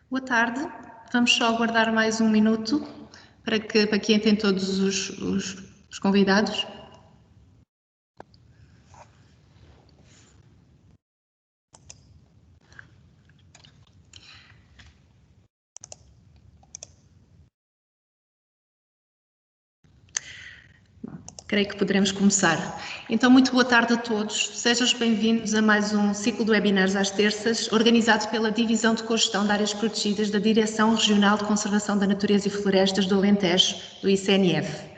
Boa tarde, vamos só aguardar mais um minuto para que entrem todos os convidados. Creio que poderemos começar. Então, muito boa tarde a todos. Sejam bem-vindos a mais um ciclo de webinars às terças, organizado pela Divisão de Cogestão de Áreas Protegidas da Direção Regional de Conservação da Natureza e Florestas do Alentejo, do ICNF.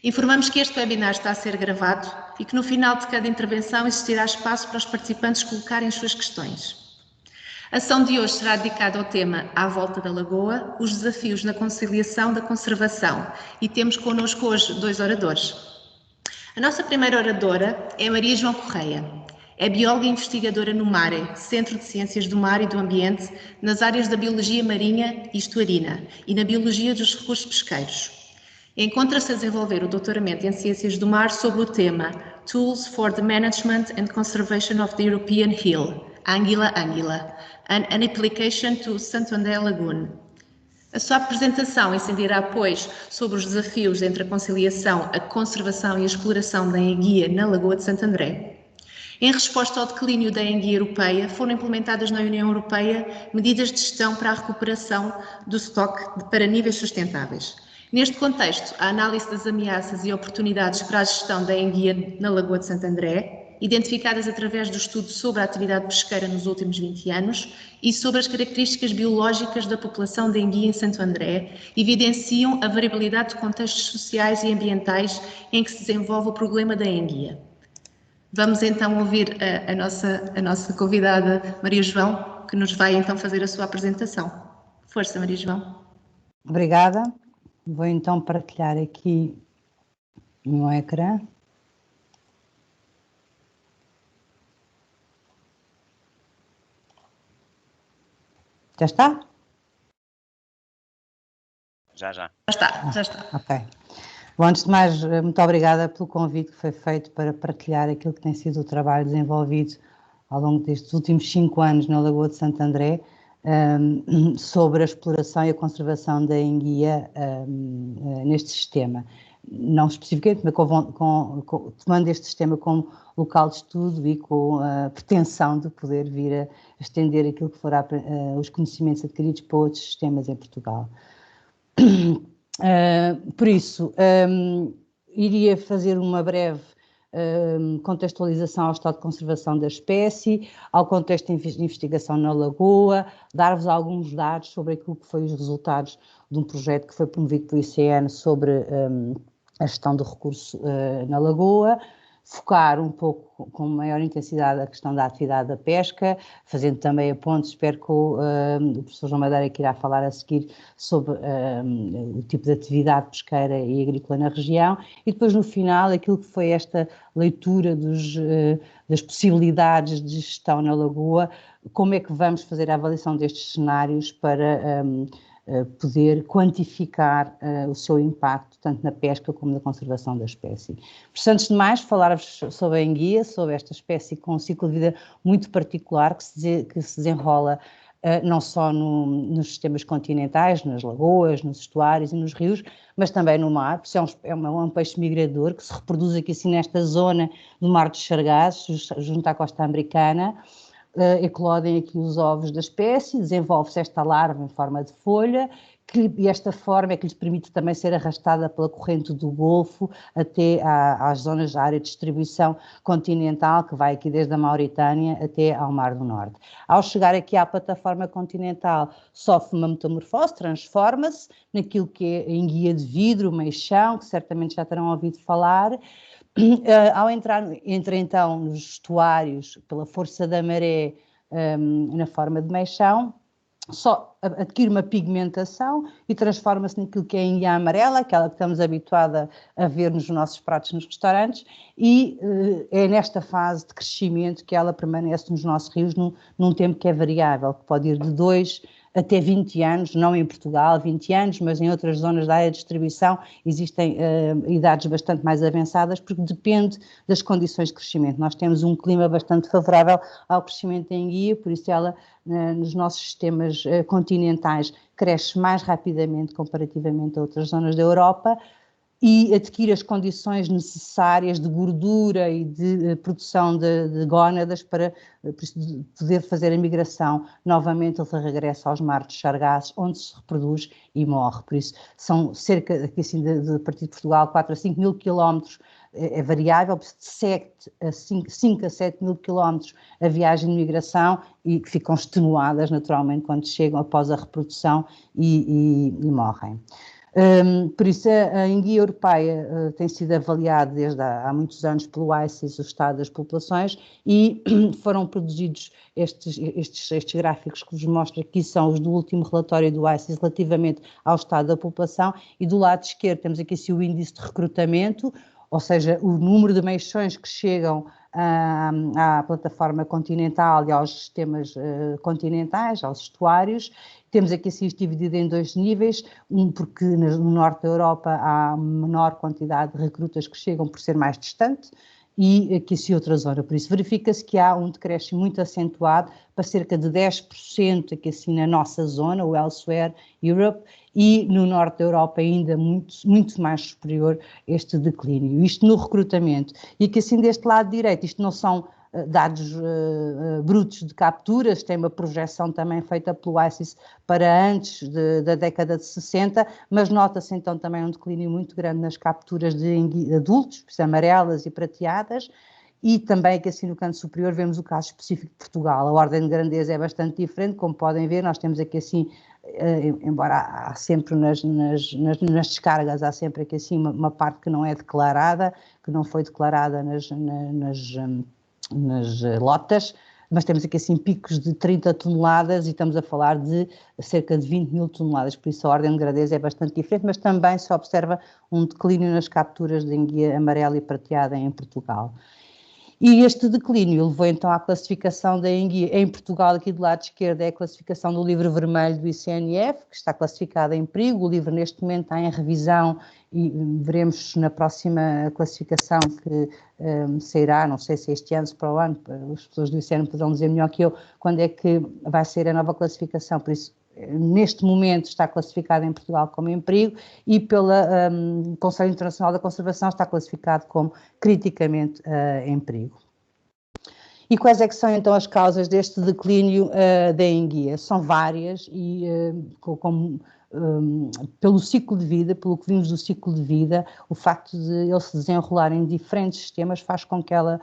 Informamos que este webinar está a ser gravado e que no final de cada intervenção existirá espaço para os participantes colocarem as suas questões. A sessão de hoje será dedicada ao tema À Volta da Lagoa, os desafios na conciliação da conservação, e temos connosco hoje 2 oradores. A nossa primeira oradora é Maria João Correia. É bióloga e investigadora no MARE, Centro de Ciências do Mar e do Ambiente, nas áreas da Biologia Marinha e Estuarina e na Biologia dos Recursos Pesqueiros. Encontra-se a desenvolver o doutoramento em Ciências do Mar sobre o tema Tools for the Management and Conservation of the European Eel, Anguilla anguilla, an Application to Santo André Lagoon. A sua apresentação incidirá, pois, sobre os desafios entre a conciliação, a conservação e a exploração da enguia na Lagoa de Santo André. Em resposta ao declínio da enguia europeia, foram implementadas na União Europeia medidas de gestão para a recuperação do estoque para níveis sustentáveis. Neste contexto, a análise das ameaças e oportunidades para a gestão da enguia na Lagoa de Santo André, identificadas através do estudo sobre a atividade pesqueira nos últimos 20 anos e sobre as características biológicas da população de enguia em Santo André, evidenciam a variabilidade de contextos sociais e ambientais em que se desenvolve o problema da enguia. Vamos então ouvir a nossa convidada Maria João, que nos vai então fazer a sua apresentação. Força, Maria João. Obrigada. Vou então partilhar aqui no ecrã. Já está? Já. Já está. Ok. Bom, antes de mais, muito obrigada pelo convite que foi feito para partilhar aquilo que tem sido o trabalho desenvolvido ao longo destes últimos 5 anos na Lagoa de Santo André, sobre a exploração e a conservação da enguia neste sistema. Não especificamente, mas tomando este sistema como local de estudo e com a pretensão de poder vir a estender aquilo que forá os conhecimentos adquiridos para outros sistemas em Portugal. Por isso, iria fazer uma breve contextualização ao estado de conservação da espécie, ao contexto de investigação na Lagoa, dar-vos alguns dados sobre aquilo que foi os resultados de um projeto que foi promovido pelo ICN sobre a gestão do recurso na Lagoa, focar um pouco com maior intensidade a questão da atividade da pesca, fazendo também a ponte, espero que o professor João Madeira que irá falar a seguir sobre o tipo de atividade pesqueira e agrícola na região, e depois no final aquilo que foi esta leitura das possibilidades de gestão na Lagoa, como é que vamos fazer a avaliação destes cenários para poder quantificar o seu impacto, tanto na pesca como na conservação da espécie. Por antes de mais, falar-vos sobre a enguia, sobre esta espécie com um ciclo de vida muito particular que se desenrola não só nos sistemas continentais, nas lagoas, nos estuários e nos rios, mas também no mar. É um peixe migrador que se reproduz aqui assim nesta zona do Mar dos Sargassos, junto à costa americana. Eclodem aqui os ovos da espécie, desenvolve-se esta larva em forma de folha, e esta forma é que lhes permite também ser arrastada pela corrente do Golfo até às zonas da área de distribuição continental, que vai aqui desde a Mauritânia até ao Mar do Norte. Ao chegar aqui à plataforma continental, sofre uma metamorfose, transforma-se naquilo que é a enguia de vidro, meixão, que certamente já terão ouvido falar. Ao entra então nos estuários pela força da maré na forma de meixão, só adquire uma pigmentação e transforma-se naquilo que é a enguia amarela, aquela que estamos habituados a ver nos nossos pratos nos restaurantes, e é nesta fase de crescimento que ela permanece nos nossos rios num tempo que é variável, que pode ir de 2 até 20 anos, não em Portugal 20 anos, mas em outras zonas da área de distribuição existem idades bastante mais avançadas, porque depende das condições de crescimento. Nós temos um clima bastante favorável ao crescimento da enguia, por isso ela, nos nossos sistemas continentais, cresce mais rapidamente comparativamente a outras zonas da Europa, e adquire as condições necessárias de gordura e de produção de gónadas para poder fazer a migração. Novamente ele regressa aos mares de Sargassos, onde se reproduz e morre. Por isso são cerca, aqui assim, a partir de Portugal, 4 a 5 mil quilómetros, é variável, de 5 a 7 mil quilómetros a viagem de migração, e que ficam extenuadas naturalmente quando chegam após a reprodução e morrem. Por isso a enguia europeia tem sido avaliada desde há muitos anos pelo ICES, o estado das populações, e foram produzidos estes gráficos que vos mostro aqui, são os do último relatório do ICES relativamente ao estado da população, e do lado esquerdo temos aqui o índice de recrutamento, ou seja, o número de meixões que chegam à plataforma continental e aos sistemas continentais, aos estuários. Temos aqui assim isto dividido em 2 níveis, porque no norte da Europa há menor quantidade de recrutas que chegam por ser mais distante, e aqui assim outra zona. Por isso verifica-se que há um decréscimo muito acentuado para cerca de 10% aqui assim na nossa zona, o Elsewhere Europe, e no norte da Europa ainda muito mais superior este declínio. Isto no recrutamento. E aqui assim deste lado direito, isto não são dados brutos de capturas, tem uma projeção também feita pelo ICES para antes da década de 60, mas nota-se então também um declínio muito grande nas capturas de adultos, amarelas e prateadas, e também que assim no canto superior vemos o caso específico de Portugal. A ordem de grandeza é bastante diferente, como podem ver, nós temos aqui assim, embora há sempre nas descargas, há sempre aqui assim uma parte que não é declarada, que não foi declarada nas lotas, mas temos aqui assim picos de 30 toneladas e estamos a falar de cerca de 20 mil toneladas, por isso a ordem de grandeza é bastante diferente, mas também se observa um declínio nas capturas de enguia amarela e prateada em Portugal. E este declínio levou então à classificação da enguia em Portugal, aqui do lado esquerdo é a classificação do livro vermelho do ICNF, que está classificada em perigo. O livro neste momento está em revisão e veremos na próxima classificação que sairá, não sei se este ano, se para o ano, as pessoas do ICN poderão dizer melhor que eu, quando é que vai sair a nova classificação, por isso neste momento está classificado em Portugal como em perigo e pelo Conselho Internacional da Conservação está classificado como criticamente em perigo. E quais é que são então as causas deste declínio da enguia? São várias e pelo ciclo de vida, pelo que vimos do ciclo de vida, o facto de ele se desenrolar em diferentes sistemas faz com que a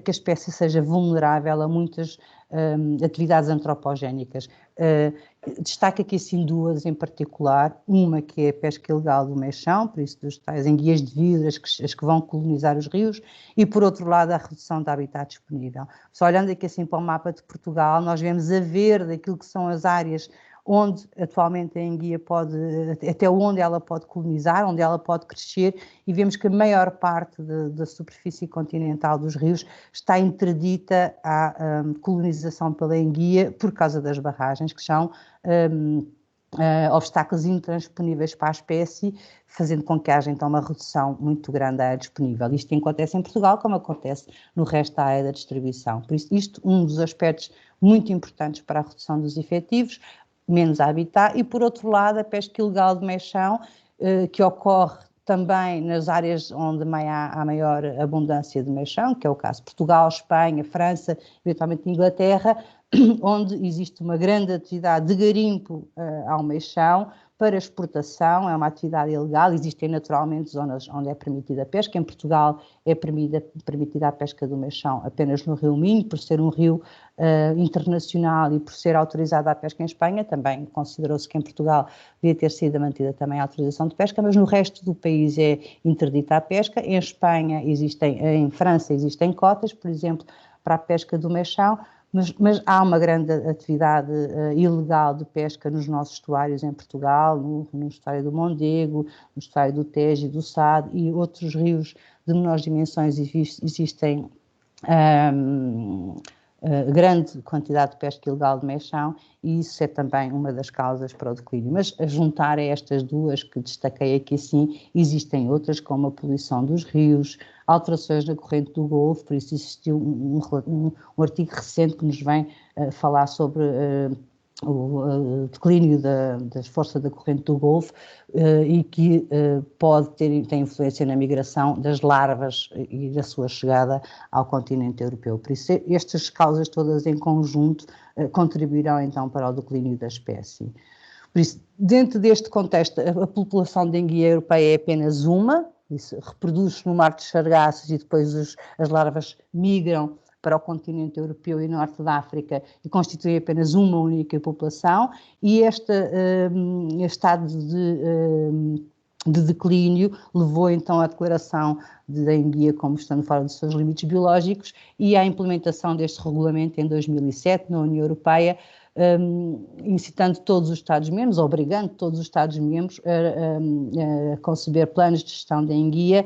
espécie seja vulnerável a muitas atividades antropogénicas. Destaca aqui assim 2 em particular, uma que é a pesca ilegal do meixão, por isso dos tais enguias de vidro, as que vão colonizar os rios, e por outro lado a redução do habitat disponível. Só olhando aqui assim para o mapa de Portugal, nós vemos a verde aquilo que são as áreas onde atualmente a enguia pode, até onde ela pode colonizar, onde ela pode crescer, e vemos que a maior parte da superfície continental dos rios está interdita à colonização pela enguia por causa das barragens, que são obstáculos intransponíveis para a espécie, fazendo com que haja então uma redução muito grande da área disponível. Isto acontece em Portugal, como acontece no resto da área da distribuição. Por isso, isto um dos aspectos muito importantes para a redução dos efetivos, menos habitat, e por outro lado a pesca ilegal de meixão, que ocorre também nas áreas onde há maior abundância de meixão, que é o caso de Portugal, Espanha, França, eventualmente Inglaterra, onde existe uma grande atividade de garimpo ao meixão para exportação, é uma atividade ilegal, existem naturalmente zonas onde é permitida a pesca, em Portugal é permitida a pesca do meixão apenas no Rio Minho, por ser um rio internacional e por ser autorizada a pesca em Espanha, também considerou-se que em Portugal devia ter sido mantida também a autorização de pesca, mas no resto do país é interdita a pesca, em Espanha em França existem cotas, por exemplo, para a pesca do meixão, mas há uma grande atividade ilegal de pesca nos nossos estuários em Portugal, no estuário do Mondego, no estuário do Tejo e do Sado, e outros rios de menores dimensões existem grande quantidade de pesca ilegal de mechão, e isso é também uma das causas para o declínio. Mas a juntar a estas duas que destaquei aqui, sim, existem outras, como a poluição dos rios, alterações na corrente do Golfo. Por isso existiu um artigo recente que nos vem falar sobre o declínio da força da corrente do Golfo, e que tem influência na migração das larvas e da sua chegada ao continente europeu. Por isso, estas causas todas em conjunto contribuirão então para o declínio da espécie. Por isso, dentro deste contexto, a população de enguia europeia é apenas uma, reproduz-se no Mar dos Sargassos e depois as larvas migram para o continente europeu e norte da África e constitui apenas uma única população, e este estado de declínio levou então à declaração da enguia como estando fora dos seus limites biológicos e à implementação deste regulamento em 2007 na União Europeia, incitando todos os Estados-membros, obrigando todos os Estados-membros a conceber planos de gestão da enguia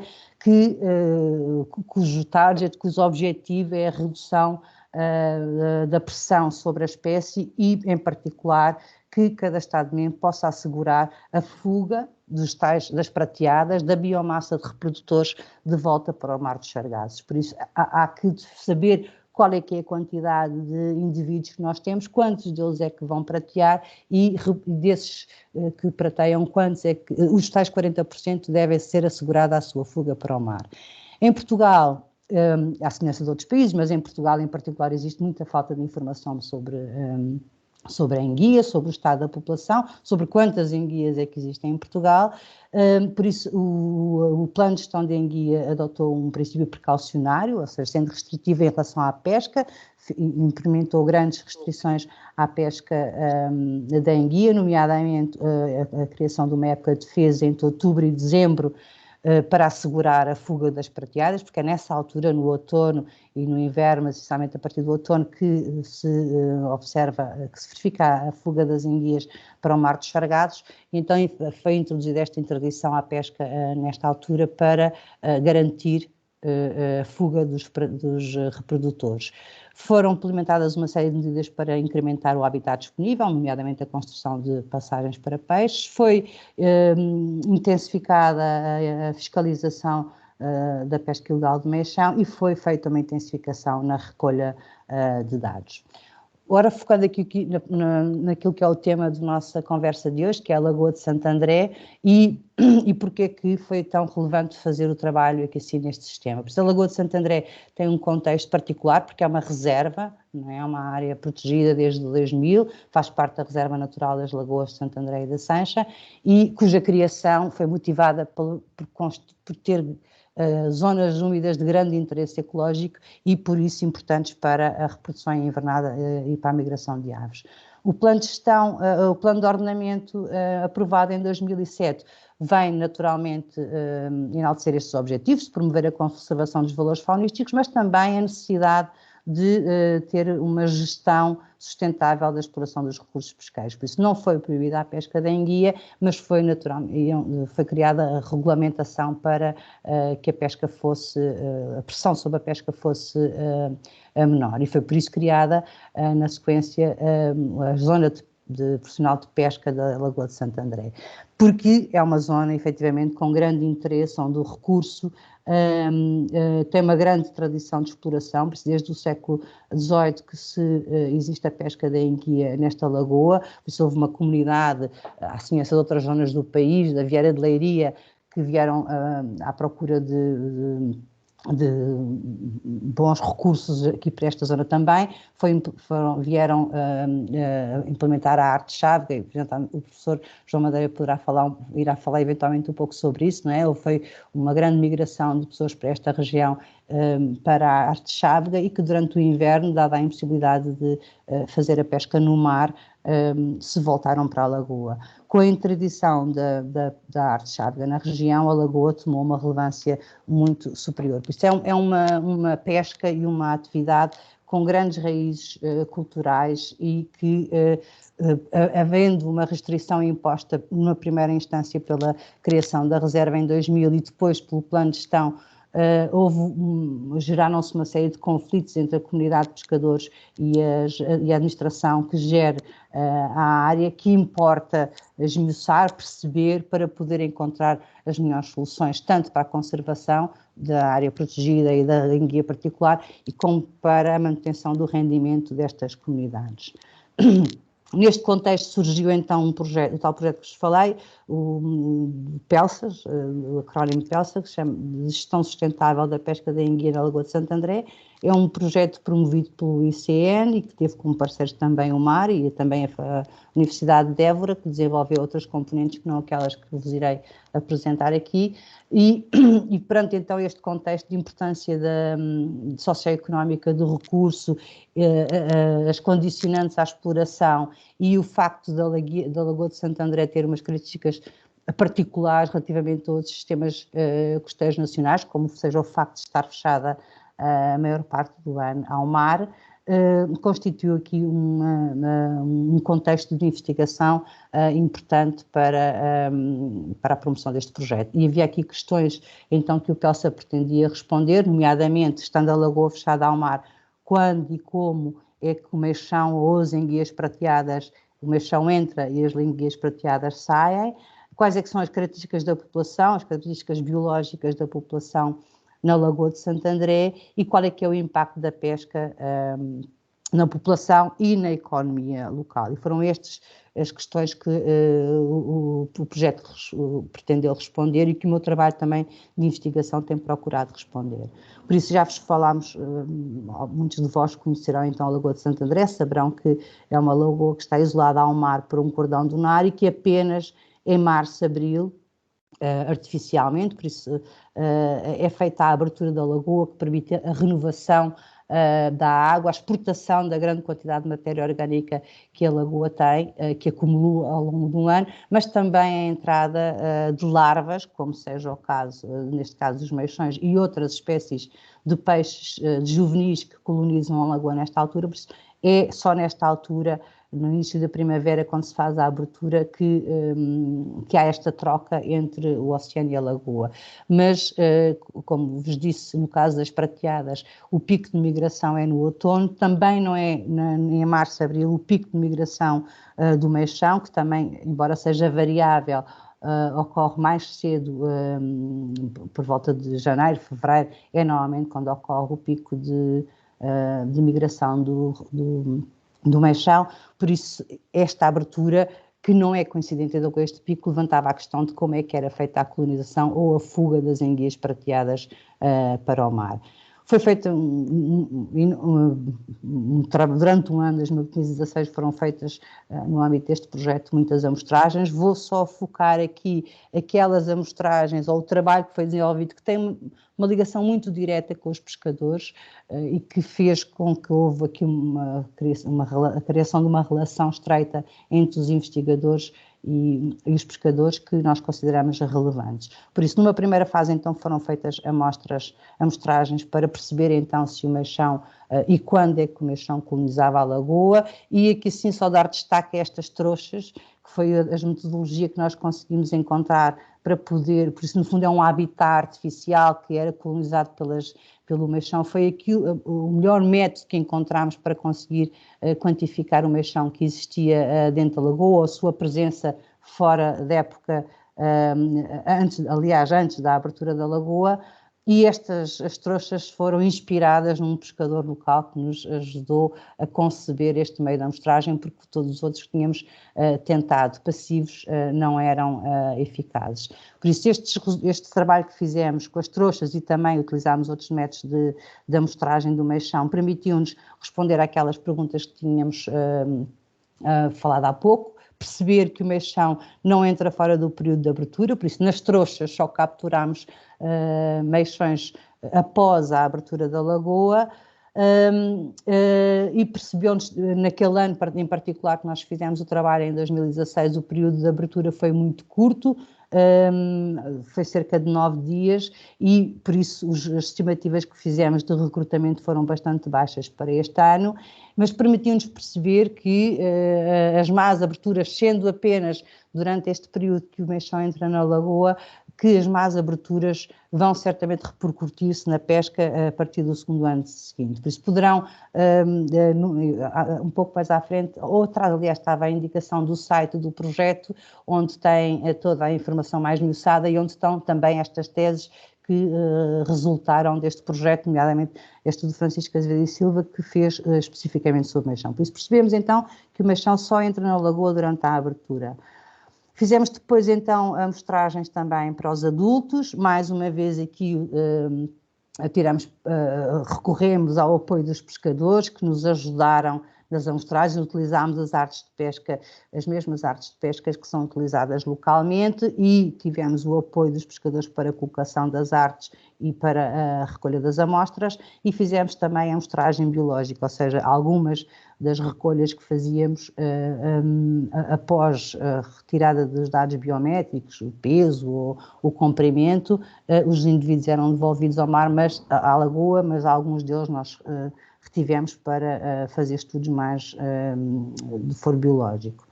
cujo target, cujo objetivo é a redução da pressão sobre a espécie e, em particular, que cada Estado-membro possa assegurar a fuga das prateadas, da biomassa de reprodutores de volta para o Mar dos Sargassos. Por isso, há que saber qual é que é a quantidade de indivíduos que nós temos, quantos deles é que vão pratear e desses que prateiam, quantos é que os tais 40% devem ser assegurada a sua fuga para o mar. Em Portugal, à semelhança de outros países, mas em Portugal em particular existe muita falta de informação sobre a enguia, sobre o estado da população, sobre quantas enguias é que existem em Portugal. Por isso, o plano de gestão de enguia adotou um princípio precaucionário, ou seja, sendo restritivo em relação à pesca, implementou grandes restrições à pesca da enguia, nomeadamente a criação de uma época de defesa entre outubro e dezembro, para assegurar a fuga das prateadas, porque é nessa altura, no outono e no inverno, mas especialmente a partir do outono, que se observa, que se verifica a fuga das enguias para o Mar dos Sargassos. Então foi introduzida esta interdição à pesca nesta altura para garantir a fuga dos reprodutores. Foram implementadas uma série de medidas para incrementar o habitat disponível, nomeadamente a construção de passagens para peixes. Foi intensificada a fiscalização da pesca ilegal de mechão e foi feita uma intensificação na recolha de dados. Ora, focando aqui naquilo que é o tema da nossa conversa de hoje, que é a Lagoa de Santo André, e porque que foi tão relevante fazer o trabalho aqui assim neste sistema. Porque a Lagoa de Santo André tem um contexto particular, porque é uma reserva, não é? É uma área protegida desde 2000, faz parte da Reserva Natural das Lagoas de Santo André e da Sancha, e cuja criação foi motivada por ter zonas úmidas de grande interesse ecológico e, por isso, importantes para a reprodução em invernada e para a migração de aves. O plano de gestão, o plano de ordenamento aprovado em 2007 vem naturalmente enaltecer estes objetivos, de promover a conservação dos valores faunísticos, mas também a necessidade de ter uma gestão sustentável da exploração dos recursos pesqueiros. Por isso não foi proibida a pesca da enguia, mas foi criada a regulamentação para que a pesca fosse, a pressão sobre a pesca fosse menor. E foi por isso criada, na sequência, a zona de profissional de pesca da Lagoa de Santo André, porque é uma zona, efetivamente, com grande interesse, onde o recurso tem uma grande tradição de exploração, desde o século XVIII que existe a pesca da enguia nesta lagoa, por isso houve uma comunidade, à semelhança de outras zonas do país, da Vieira de Leiria, que vieram à procura de bons recursos aqui para esta zona também, vieram implementar a arte-chave, e o professor João Madeira irá falar eventualmente um pouco sobre isso, não é? Foi uma grande migração de pessoas para esta região para a arte-chave e que durante o inverno, dada a impossibilidade de fazer a pesca no mar, se voltaram para a lagoa. Com a interdição da arte-chave na região, a lagoa tomou uma relevância muito superior. Por isso é uma pesca e uma atividade com grandes raízes culturais e que, havendo uma restrição imposta numa primeira instância pela criação da reserva em 2000 e depois pelo plano de gestão geraram-se uma série de conflitos entre a comunidade de pescadores e a administração que gere a área, que importa esmiuçar, perceber, para poder encontrar as melhores soluções, tanto para a conservação da área protegida e da enguia particular, e como para a manutenção do rendimento destas comunidades. Neste contexto surgiu então o tal projeto que vos falei, o PELSAS, o acrónimo PELSAS, que se chama de Gestão Sustentável da Pesca da Enguia na Lagoa de Santo André. É um projeto promovido pelo ICN e que teve como parceiros também o MAR e também a Universidade de Évora, que desenvolveu outras componentes que não aquelas que vos irei apresentar aqui. E perante então este contexto de importância socioeconómica do recurso, as condicionantes à exploração e o facto da Lagoa de Santo André ter umas características particulares relativamente a outros sistemas costeiros nacionais, como seja o facto de estar fechada a maior parte do ano ao mar, constituiu aqui um contexto de investigação importante para a promoção deste projeto. E havia aqui questões, então, que o PELSA pretendia responder, nomeadamente, estando a lagoa fechada ao mar, quando e como é que o meixão ou as enguias prateadas, o meixão entra e as enguias prateadas saem, quais é que são as características da população, as características biológicas da população na Lagoa de Santo André e qual é que é o impacto da pesca na população e na economia local. E foram estas as questões que o projeto pretendeu responder e que o meu trabalho também de investigação tem procurado responder. Por isso já vos falámos, muitos de vós conhecerão então a Lagoa de Santo André, saberão que é uma lagoa que está isolada ao mar por um cordão dunar e que apenas em março, abril, artificialmente, por isso é feita a abertura da lagoa que permite a renovação da água, a exportação da grande quantidade de matéria orgânica que a lagoa tem, que acumulou ao longo de um ano, mas também a entrada de larvas, como seja o caso, neste caso dos meixões, e outras espécies de peixes de juvenis que colonizam a lagoa nesta altura, por isso é só nesta altura, no início da primavera, quando se faz a abertura, que há esta troca entre o oceano e a lagoa. Mas, como vos disse, no caso das prateadas, o pico de migração é no outono, também não é em março, abril, o pico de migração do meixão, que também, embora seja variável, ocorre mais cedo, por volta de janeiro, fevereiro, é normalmente quando ocorre o pico de migração do meixão, por isso esta abertura, que não é coincidente com este pico, levantava a questão de como é que era feita a colonização ou a fuga das enguias prateadas para o mar. Foi feito durante um ano, 2015 e 2016, foram feitas no âmbito deste projeto muitas amostragens. Vou só focar aqui aquelas amostragens ou o trabalho que foi desenvolvido, que tem uma ligação muito direta com os pescadores e que fez com que houve aqui a criação de uma relação estreita entre os investigadores e os pescadores que nós consideramos relevantes. Por isso, numa primeira fase, então, foram feitas amostragens para perceber, então, se o meixão e quando é que o meixão colonizava a lagoa, e aqui sim só dar destaque a estas trouxas, que foi a metodologia que nós conseguimos encontrar para poder, por isso no fundo é um habitat artificial que era colonizado pelo meixão, foi aqui o melhor método que encontramos para conseguir quantificar o meixão que existia dentro da lagoa, ou a sua presença fora da época, antes da abertura da lagoa. E as trouxas foram inspiradas num pescador local que nos ajudou a conceber este meio de amostragem, porque todos os outros que tínhamos tentado passivos não eram eficazes. Por isso, este trabalho que fizemos com as trouxas e também utilizámos outros métodos de amostragem do meixão permitiu-nos responder àquelas perguntas que tínhamos falado há pouco, perceber que o meixão não entra fora do período de abertura, por isso nas trouxas só capturámos meixões após a abertura da lagoa e percebeu-nos naquele ano em particular que nós fizemos o trabalho em 2016, o período de abertura foi muito curto, foi cerca de 9 dias e por isso as estimativas que fizemos de recrutamento foram bastante baixas para este ano, mas permitiu-nos perceber que as más aberturas, sendo apenas durante este período que o meixão entra na lagoa, que as más aberturas vão certamente repercutir-se na pesca a partir do segundo ano seguinte. Por isso poderão, um pouco mais à frente, aliás, estava a indicação do site do projeto, onde tem toda a informação mais esmiuçada e onde estão também estas teses que resultaram deste projeto, nomeadamente este do Francisco Azevedo e Silva, que fez especificamente sobre o meixão. Por isso percebemos então que o meixão só entra na lagoa durante a abertura. Fizemos depois então amostragens também para os adultos, mais uma vez aqui recorremos ao apoio dos pescadores que nos ajudaram nas amostragens, utilizámos as artes de pesca, as mesmas artes de pesca que são utilizadas localmente e tivemos o apoio dos pescadores para a colocação das artes e para a recolha das amostras e fizemos também a amostragem biológica, ou seja, algumas das recolhas que fazíamos após a retirada dos dados biométricos, o peso ou o comprimento, os indivíduos eram devolvidos ao mar, à lagoa, mas alguns deles nós retivemos para fazer estudos mais de foro biológico.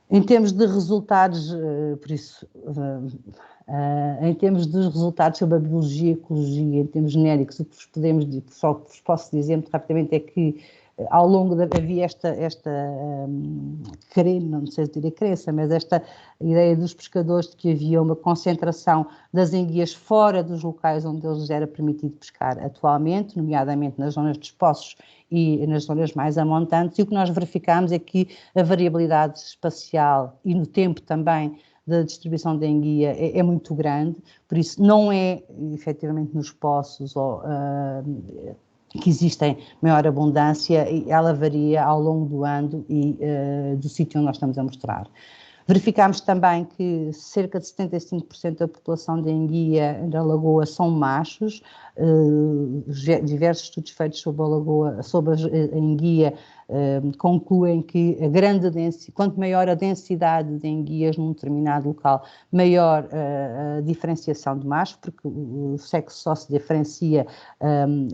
Em termos de resultados, em termos dos resultados sobre a biologia e ecologia, em termos genéricos, o que vos posso dizer muito rapidamente é que ao longo havia não sei se diria crença, mas esta ideia dos pescadores de que havia uma concentração das enguias fora dos locais onde eles era permitido pescar atualmente, nomeadamente nas zonas dos poços e nas zonas mais amontantes, e o que nós verificámos é que a variabilidade espacial e no tempo também da distribuição da enguia é muito grande, por isso não é efetivamente nos poços que existem maior abundância e ela varia ao longo do ano e do sítio onde nós estamos a mostrar. Verificámos também que cerca de 75% da população de enguia da lagoa são machos, diversos estudos feitos sobre a lagoa, sobre a enguia, concluem que quanto maior a densidade de enguias num determinado local, maior a diferenciação de machos, porque o sexo só se diferencia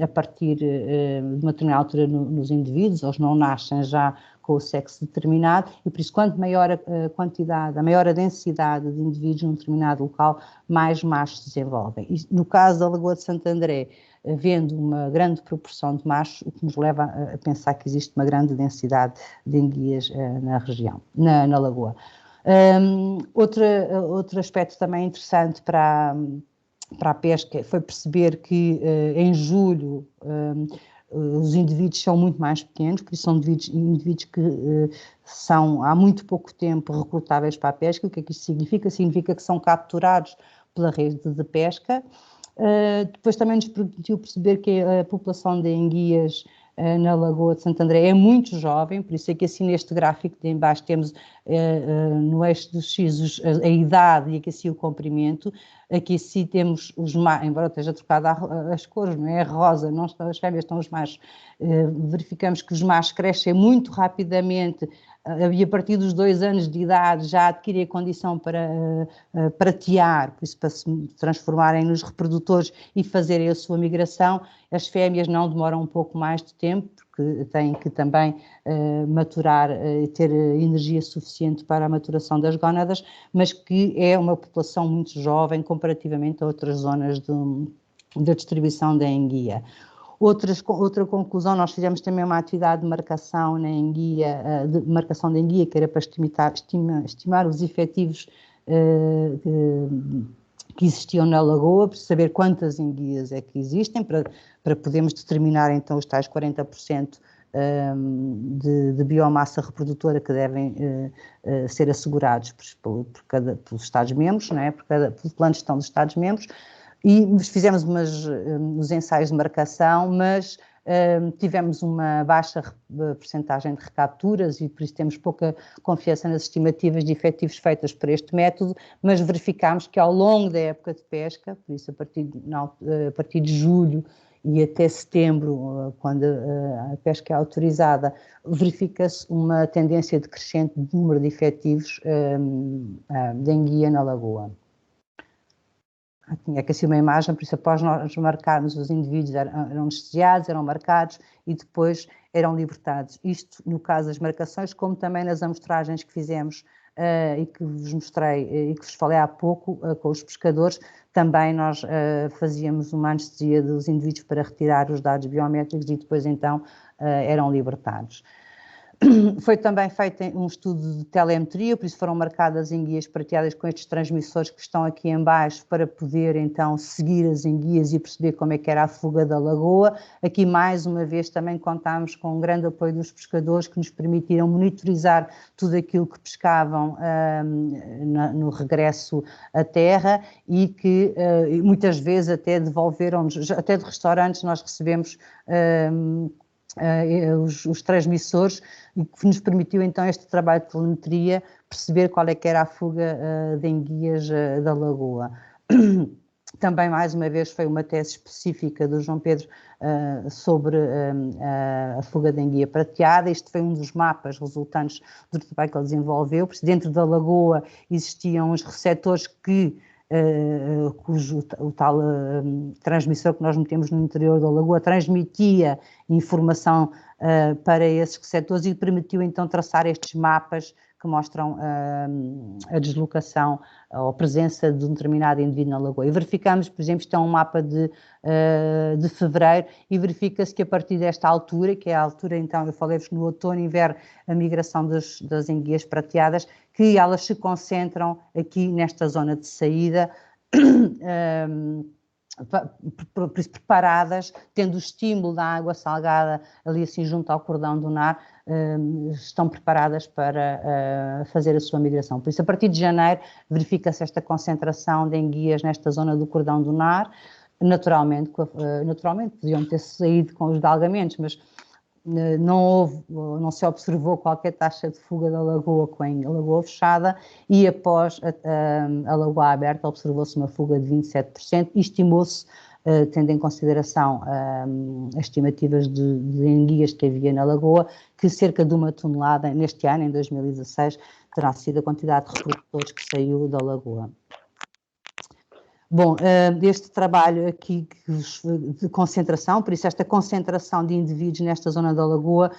a partir de uma determinada altura nos indivíduos, eles não nascem já com o sexo determinado, e por isso quanto maior a quantidade, maior a densidade de indivíduos num determinado local, mais machos se desenvolvem. E no caso da Lagoa de Santo André, havendo uma grande proporção de machos, o que nos leva a pensar que existe uma grande densidade de enguias na região, na lagoa. Outro aspecto também interessante para a pesca foi perceber que em julho os indivíduos são muito mais pequenos, por isso são indivíduos que são há muito pouco tempo recrutáveis para a pesca. O que é que isto significa? Significa que são capturados pela rede de pesca. Depois também nos permitiu perceber que a população de enguias na Lagoa de Santo André é muito jovem, por isso é que assim neste gráfico de embaixo temos no eixo dos X a idade e aqui assim o comprimento. Aqui sim temos os machos, embora esteja trocada as cores, não é? A rosa, não estão as fêmeas, estão os machos. Verificamos que os machos crescem muito rapidamente e a partir dos 2 anos de idade já adquirem a condição para pratear, por isso para se transformarem nos reprodutores e fazerem a sua migração. As fêmeas não demoram um pouco mais de tempo, porque têm que também maturar e ter energia suficiente para a maturação das gónadas, mas que é uma população muito jovem comparativamente a outras zonas da distribuição da enguia. Outra conclusão, nós fizemos também uma atividade de marcação na enguia, marcação da enguia, que era para estimar os efetivos que existiam na lagoa, para saber quantas enguias é que existem, para podermos determinar então os tais 40% de biomassa reprodutora que devem ser assegurados pelos Estados-membros, não é? Pelo plano de gestão dos Estados-membros. E fizemos uns ensaios de marcação, mas tivemos uma baixa percentagem de recapturas e por isso temos pouca confiança nas estimativas de efetivos feitas por este método, mas verificámos que ao longo da época de pesca, por isso a partir de julho e até setembro, quando a pesca é autorizada, verifica-se uma tendência decrescente do número de efetivos de enguia na lagoa. Tinha aqui assim uma imagem, por isso após nós marcarmos os indivíduos eram anestesiados, eram marcados e depois eram libertados. Isto no caso das marcações, como também nas amostragens que fizemos e que vos mostrei e que vos falei há pouco com os pescadores, também nós fazíamos uma anestesia dos indivíduos para retirar os dados biométricos e depois então eram libertados. Foi também feito um estudo de telemetria, por isso foram marcadas enguias prateadas com estes transmissores que estão aqui em baixo para poder então seguir as enguias e perceber como é que era a fuga da lagoa. Aqui mais uma vez também contámos com um grande apoio dos pescadores que nos permitiram monitorizar tudo aquilo que pescavam no regresso à terra e que muitas vezes até devolveram-nos, até de restaurantes nós recebemos os transmissores, e que nos permitiu então este trabalho de telemetria perceber qual é que era a fuga de enguias da lagoa. Também, mais uma vez, foi uma tese específica do João Pedro sobre a fuga de enguia prateada. Este foi um dos mapas resultantes do trabalho que ele desenvolveu, porque dentro da lagoa existiam os receptores cujo o tal transmissor que nós metemos no interior da lagoa transmitia informação para esses receptores e permitiu então traçar estes mapas que mostram a deslocação ou a presença de um determinado indivíduo na lagoa. E verificamos, por exemplo, isto é um mapa de fevereiro, e verifica-se que a partir desta altura, que é a altura, então, eu falei-vos no outono e inverno, a migração das enguias prateadas, que elas se concentram aqui nesta zona de saída, preparadas, tendo o estímulo da água salgada ali assim junto ao cordão dunar, estão preparadas para fazer a sua migração. Por isso, a partir de janeiro, verifica-se esta concentração de enguias nesta zona do cordão dunar. Naturalmente podiam ter saído com os galgamentos, mas não se observou qualquer taxa de fuga da lagoa com a lagoa fechada, e após a lagoa aberta observou-se uma fuga de 27% e estimou-se, tendo em consideração as estimativas de enguias que havia na lagoa, que cerca de 1 tonelada neste ano, em 2016, terá sido a quantidade de reprodutores que saiu da lagoa. Bom, este trabalho aqui de concentração, por isso esta concentração de indivíduos nesta zona da lagoa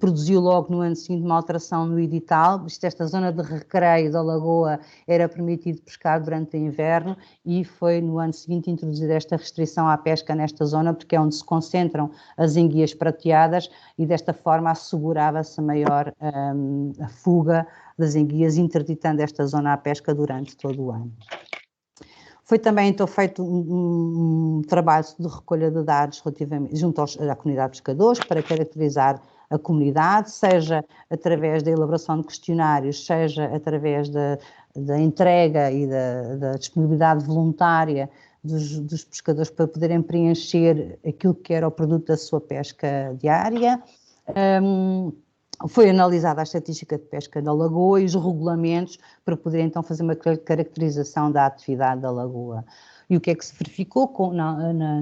produziu logo no ano seguinte uma alteração no edital. Esta zona de recreio da lagoa era permitido pescar durante o inverno, e foi no ano seguinte introduzida esta restrição à pesca nesta zona, porque é onde se concentram as enguias prateadas, e desta forma assegurava-se a maior a fuga das enguias, interditando esta zona à pesca durante todo o ano. Foi também então feito um trabalho de recolha de dados relativamente junto à comunidade de pescadores para caracterizar a comunidade, seja através da elaboração de questionários, seja através da entrega e da disponibilidade voluntária dos pescadores para poderem preencher aquilo que era o produto da sua pesca diária. Foi analisada a estatística de pesca da lagoa e os regulamentos para poder então fazer uma caracterização da atividade da lagoa. E o que é que se verificou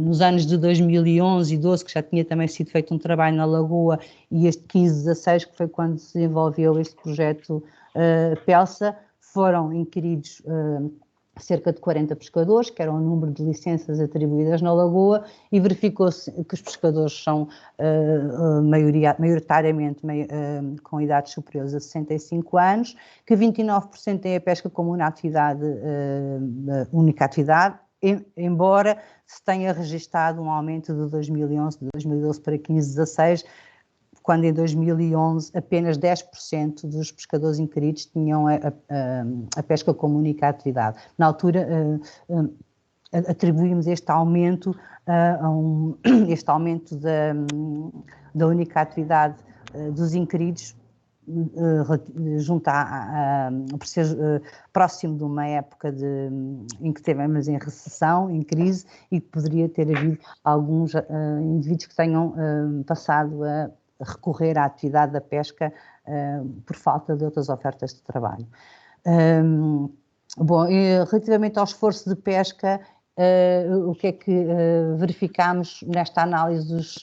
nos anos de 2011 e 12, que já tinha também sido feito um trabalho na lagoa, e este 15-16, que foi quando se desenvolveu este projeto PELSA, foram inquiridos cerca de 40 pescadores, que era o número de licenças atribuídas na lagoa, e verificou-se que os pescadores são maioritariamente com idades superiores a 65 anos, que 29% têm a pesca como uma atividade, única atividade, embora se tenha registado um aumento de 2011, de 2012 para 15-16, quando em 2011 apenas 10% dos pescadores inquiridos tinham a pesca como única atividade. Na altura atribuímos este aumento da única atividade dos inquiridos por ser próximo de uma época em que estivemos em recessão, em crise, e que poderia ter havido alguns indivíduos que tenham passado a recorrer à atividade da pesca por falta de outras ofertas de trabalho. Bom, relativamente ao esforço de pesca, o que é que verificámos nesta análise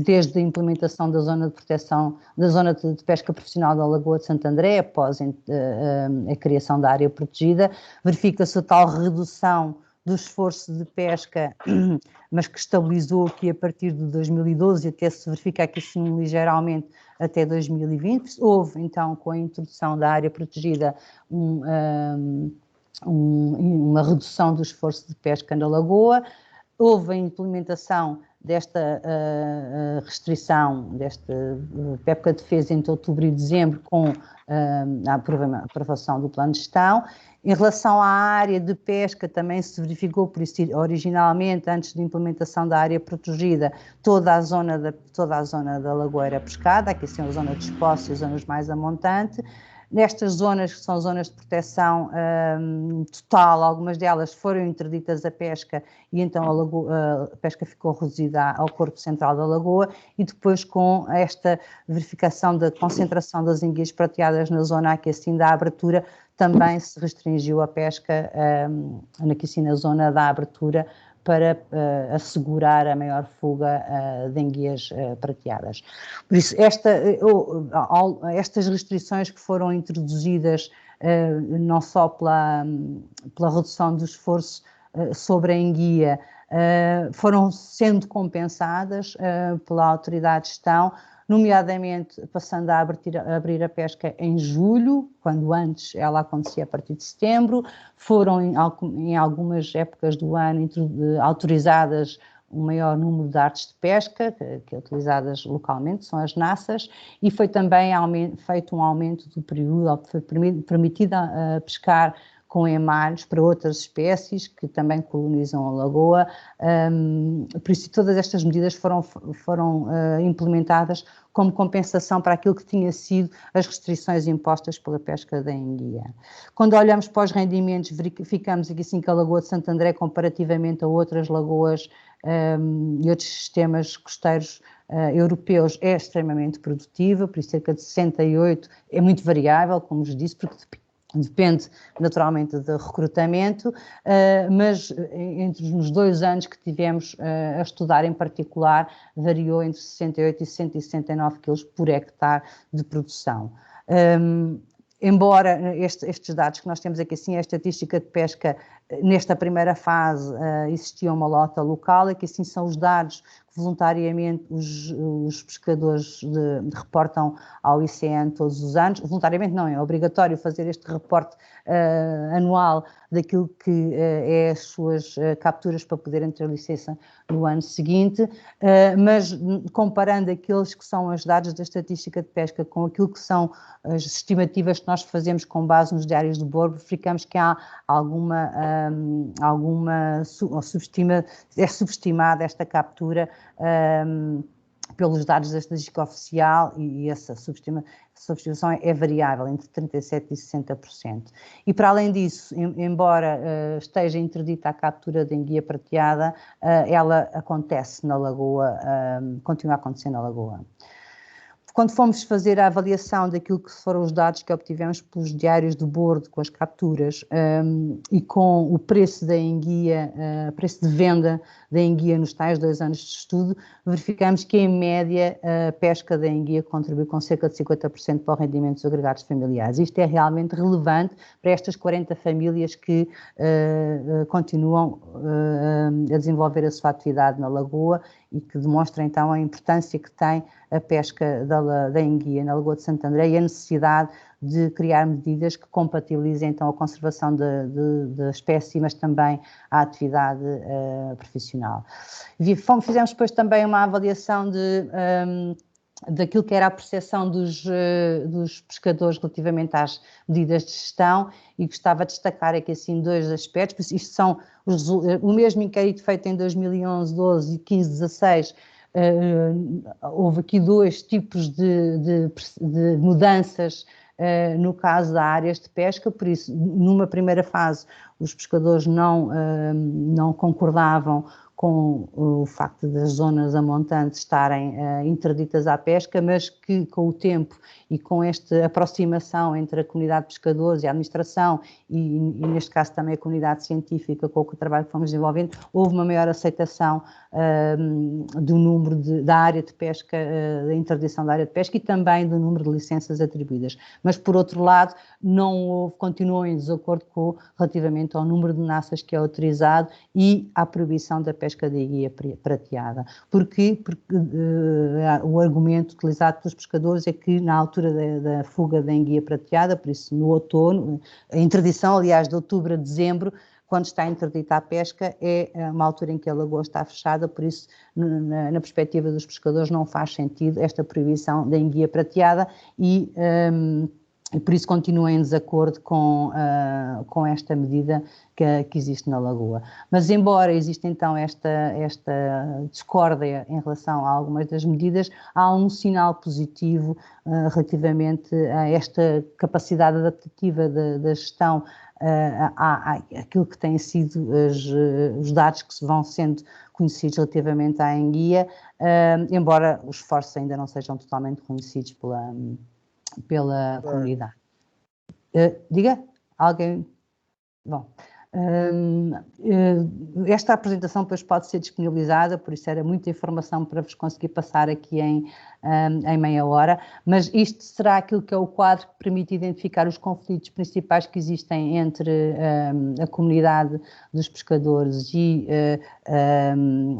desde a implementação da zona de proteção, da zona de pesca profissional da Lagoa de Santo André, após a criação da área protegida, verifica-se a tal redução do esforço de pesca, mas que estabilizou aqui a partir de 2012 e até se verifica aqui sim um ligeiro aumento até 2020. Houve então, com a introdução da área protegida, uma redução do esforço de pesca na lagoa. Houve a implementação desta restrição, desta época de defesa entre outubro e dezembro, com a aprovação do plano de gestão. Em relação à área de pesca, também se verificou, por isso, originalmente, antes da implementação da área protegida, toda a zona da lagoa era pescada, aqui são a zona de Esposa e as zonas mais a montante. Nestas zonas, que são zonas de proteção total, algumas delas foram interditas a pesca e então a pesca ficou reduzida ao corpo central da lagoa, e depois, com esta verificação da concentração das enguias prateadas na zona aqui assim da abertura, também se restringiu a pesca aqui assim na zona da abertura, para assegurar a maior fuga de enguias prateadas. Por isso, estas restrições que foram introduzidas não só pela redução do esforço sobre a enguia, foram sendo compensadas pela autoridade de gestão, nomeadamente passando a abrir a pesca em julho, quando antes ela acontecia a partir de setembro. Foram em algumas épocas do ano autorizadas um maior número de artes de pesca, que utilizadas localmente, são as naças, e foi também feito um aumento do período, foi permitido pescar com emalhos para outras espécies que também colonizam a lagoa. Por isso, todas estas medidas foram implementadas como compensação para aquilo que tinha sido as restrições impostas pela pesca da enguia. Quando olhamos para os rendimentos, verificamos aqui sim que a Lagoa de Santo André, comparativamente a outras lagoas e outros sistemas costeiros europeus, é extremamente produtiva, por isso cerca de 68, é muito variável, como vos disse, porque depende naturalmente do recrutamento, mas entre os 2 anos que tivemos a estudar em particular, variou entre 68 e 169 kg por hectare de produção. Embora estes dados que nós temos aqui, assim, a estatística de pesca, nesta primeira fase existia uma lota local, e que assim são os dados que voluntariamente os pescadores reportam ao ICN todos os anos. Voluntariamente não, é obrigatório fazer este reporte anual daquilo que é as suas capturas para poderem ter licença no ano seguinte, mas comparando aqueles que são os dados da estatística de pesca com aquilo que são as estimativas que nós fazemos com base nos diários de bordo, verificamos que há é subestimada esta captura pelos dados da estatística oficial, e essa substituição é variável, entre 37% e 60%. E para além disso, embora esteja interdita a captura de enguia prateada, ela acontece na lagoa, continua a acontecer na lagoa. Quando fomos fazer a avaliação daquilo que foram os dados que obtivemos pelos diários de bordo com as capturas e com o preço da enguia, preço de venda da enguia nos tais 2 anos de estudo, verificamos que, em média, a pesca da enguia contribui com cerca de 50% para o rendimento dos agregados familiares. Isto é realmente relevante para estas 40 famílias que continuam a desenvolver a sua atividade na lagoa, e que demonstra então a importância que tem a pesca da enguia na Lagoa de Santo André e a necessidade de criar medidas que compatibilizem então a conservação da espécie, mas também a atividade profissional. Fizemos depois também uma avaliação daquilo que era a percepção dos pescadores relativamente às medidas de gestão, e gostava de destacar aqui assim 2 aspectos. Isto são o mesmo inquérito feito em 2011, 12 e 15, 16. Houve aqui 2 tipos de mudanças no caso das áreas de pesca. Por isso, numa primeira fase, os pescadores não concordavam com o facto das zonas amontantes estarem interditas à pesca, mas que com o tempo e com esta aproximação entre a comunidade de pescadores e a administração e neste caso também a comunidade científica com o trabalho que fomos desenvolvendo, houve uma maior aceitação do número da área de pesca, da interdição da área de pesca e também do número de licenças atribuídas. Mas, por outro lado, continuou em desacordo relativamente ao número de naças que é autorizado e à proibição da pesca da enguia prateada. Porquê? Porque o argumento utilizado pelos pescadores é que na altura da fuga da enguia prateada, por isso no outono, a interdição, aliás, de outubro a dezembro, quando está interdita a pesca, é uma altura em que a lagoa está fechada, por isso, na perspectiva dos pescadores, não faz sentido esta proibição da enguia prateada e por isso continua em desacordo com esta medida que existe na lagoa. Mas embora exista então esta discórdia em relação a algumas das medidas, há um sinal positivo relativamente a esta capacidade adaptativa da gestão àquilo que têm sido os dados que vão sendo conhecidos relativamente à enguia, embora os esforços ainda não sejam totalmente conhecidos pela comunidade. Diga? Alguém? Bom, esta apresentação depois pode ser disponibilizada, por isso era muita informação para vos conseguir passar aqui em meia hora, mas isto será aquilo que é o quadro que permite identificar os conflitos principais que existem entre a comunidade dos pescadores e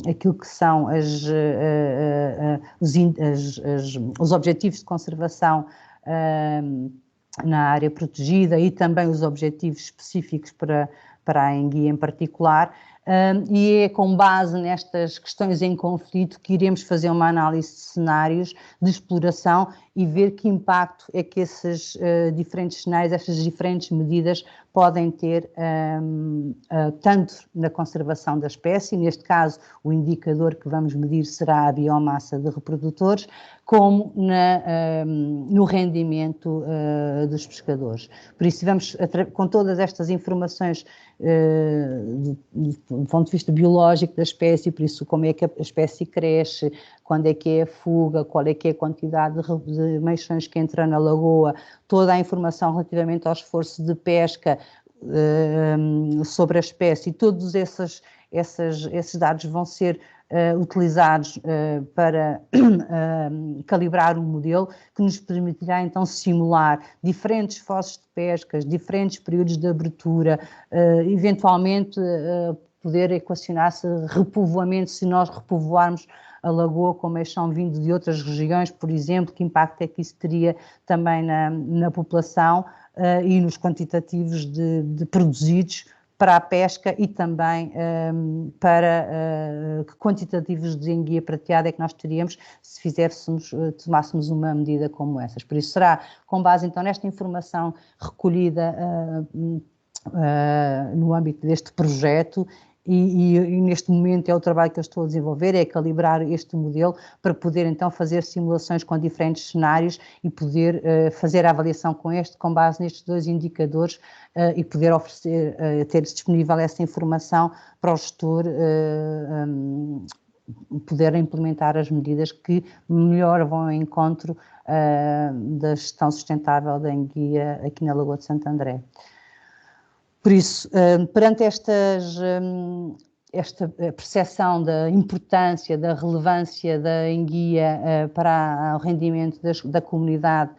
aquilo que são os objetivos de conservação na área protegida e também os objetivos específicos para a enguia em particular, e é com base nestas questões em conflito que iremos fazer uma análise de cenários de exploração e ver que impacto é que esses diferentes cenários, estas diferentes medidas podem ter tanto na conservação da espécie, neste caso o indicador que vamos medir será a biomassa de reprodutores, como no rendimento dos pescadores. Por isso vamos, com todas estas informações do ponto de vista biológico da espécie, por isso como é que a espécie cresce, quando é que é a fuga, qual é que é a quantidade de meixões que entra na lagoa, toda a informação relativamente ao esforço de pesca sobre a espécie, todos esses dados vão ser utilizados para calibrar um modelo que nos permitirá então simular diferentes esforços de pescas, diferentes períodos de abertura, eventualmente poder equacionar-se repovoamento, se nós repovoarmos a lagoa com meixão vindo de outras regiões, por exemplo, que impacto é que isso teria também na população e nos quantitativos de produzidos para a pesca e também para que quantitativos de enguia prateada é que nós teríamos se tomássemos uma medida como essas. Por isso será com base então nesta informação recolhida no âmbito deste projeto e neste momento é o trabalho que eu estou a desenvolver, é calibrar este modelo para poder então fazer simulações com diferentes cenários e poder fazer a avaliação com base nestes dois indicadores e poder oferecer, ter disponível essa informação para o gestor poder implementar as medidas que melhor vão ao encontro da gestão sustentável da enguia aqui na Lagoa de Santo André. Por isso, perante esta percepção da importância, da relevância da enguia para o rendimento da comunidade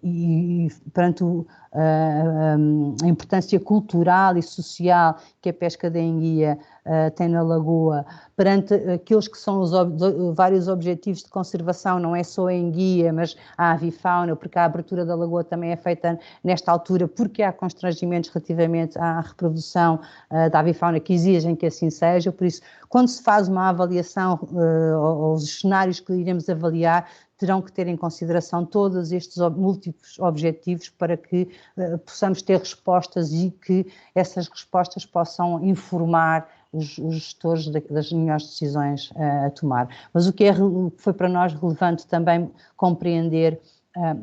e perante a importância cultural e social que a pesca da enguia tem na lagoa, perante aqueles que são os vários objetivos de conservação, não é só a enguia, mas a avifauna, porque a abertura da lagoa também é feita nesta altura, porque há constrangimentos relativamente à reprodução da avifauna que exigem que assim seja. Por isso, quando se faz uma avaliação, os cenários que iremos avaliar, terão que ter em consideração todos estes múltiplos objetivos para que possamos ter respostas e que essas respostas possam informar os gestores das melhores decisões a tomar. Mas o que foi para nós relevante também compreender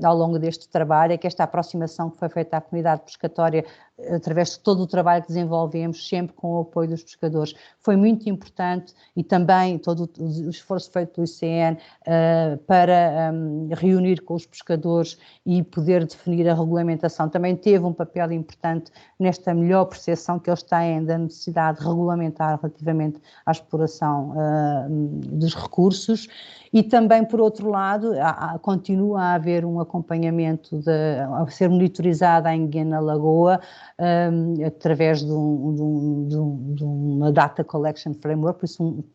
ao longo deste trabalho é que esta aproximação que foi feita à comunidade pescatória através de todo o trabalho que desenvolvemos, sempre com o apoio dos pescadores. Foi muito importante e também todo o esforço feito do ICN para reunir com os pescadores e poder definir a regulamentação também teve um papel importante nesta melhor percepção que eles têm da necessidade de regulamentar relativamente à exploração dos recursos. E também, por outro lado, continua a haver um acompanhamento, a ser monitorizada a enguia na lagoa através de uma Data Collection Framework, por isso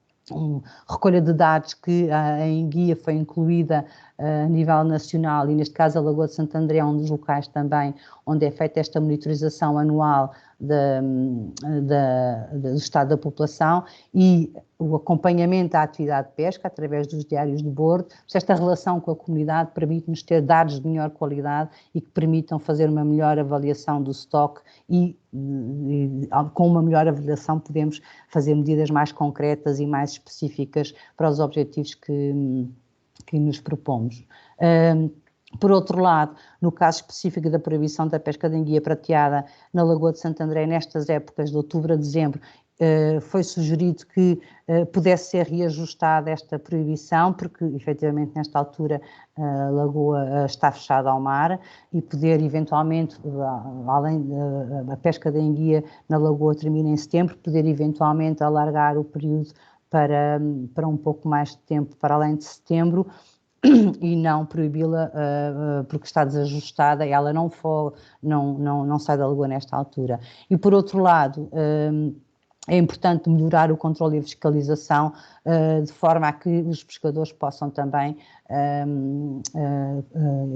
recolha de dados que a enguia foi incluída a nível nacional e neste caso a Lagoa de Santo André é um dos locais também onde é feita esta monitorização anual do estado da população e o acompanhamento à atividade de pesca através dos diários de bordo. Esta relação com a comunidade permite-nos ter dados de melhor qualidade e que permitam fazer uma melhor avaliação do estoque e com uma melhor avaliação podemos fazer medidas mais concretas e mais específicas para os objetivos que nos propomos. Por outro lado, no caso específico da proibição da pesca de enguia prateada na Lagoa de Santo André, nestas épocas de outubro a dezembro, foi sugerido que pudesse ser reajustada esta proibição, porque efetivamente nesta altura a lagoa está fechada ao mar e poder eventualmente, além da pesca da enguia na lagoa termina em setembro, poder eventualmente alargar o período para um pouco mais de tempo, para além de setembro, e não proibi-la porque está desajustada e ela não sai da lagoa nesta altura. E por outro lado, é importante melhorar o controle e a fiscalização de forma a que os pescadores possam também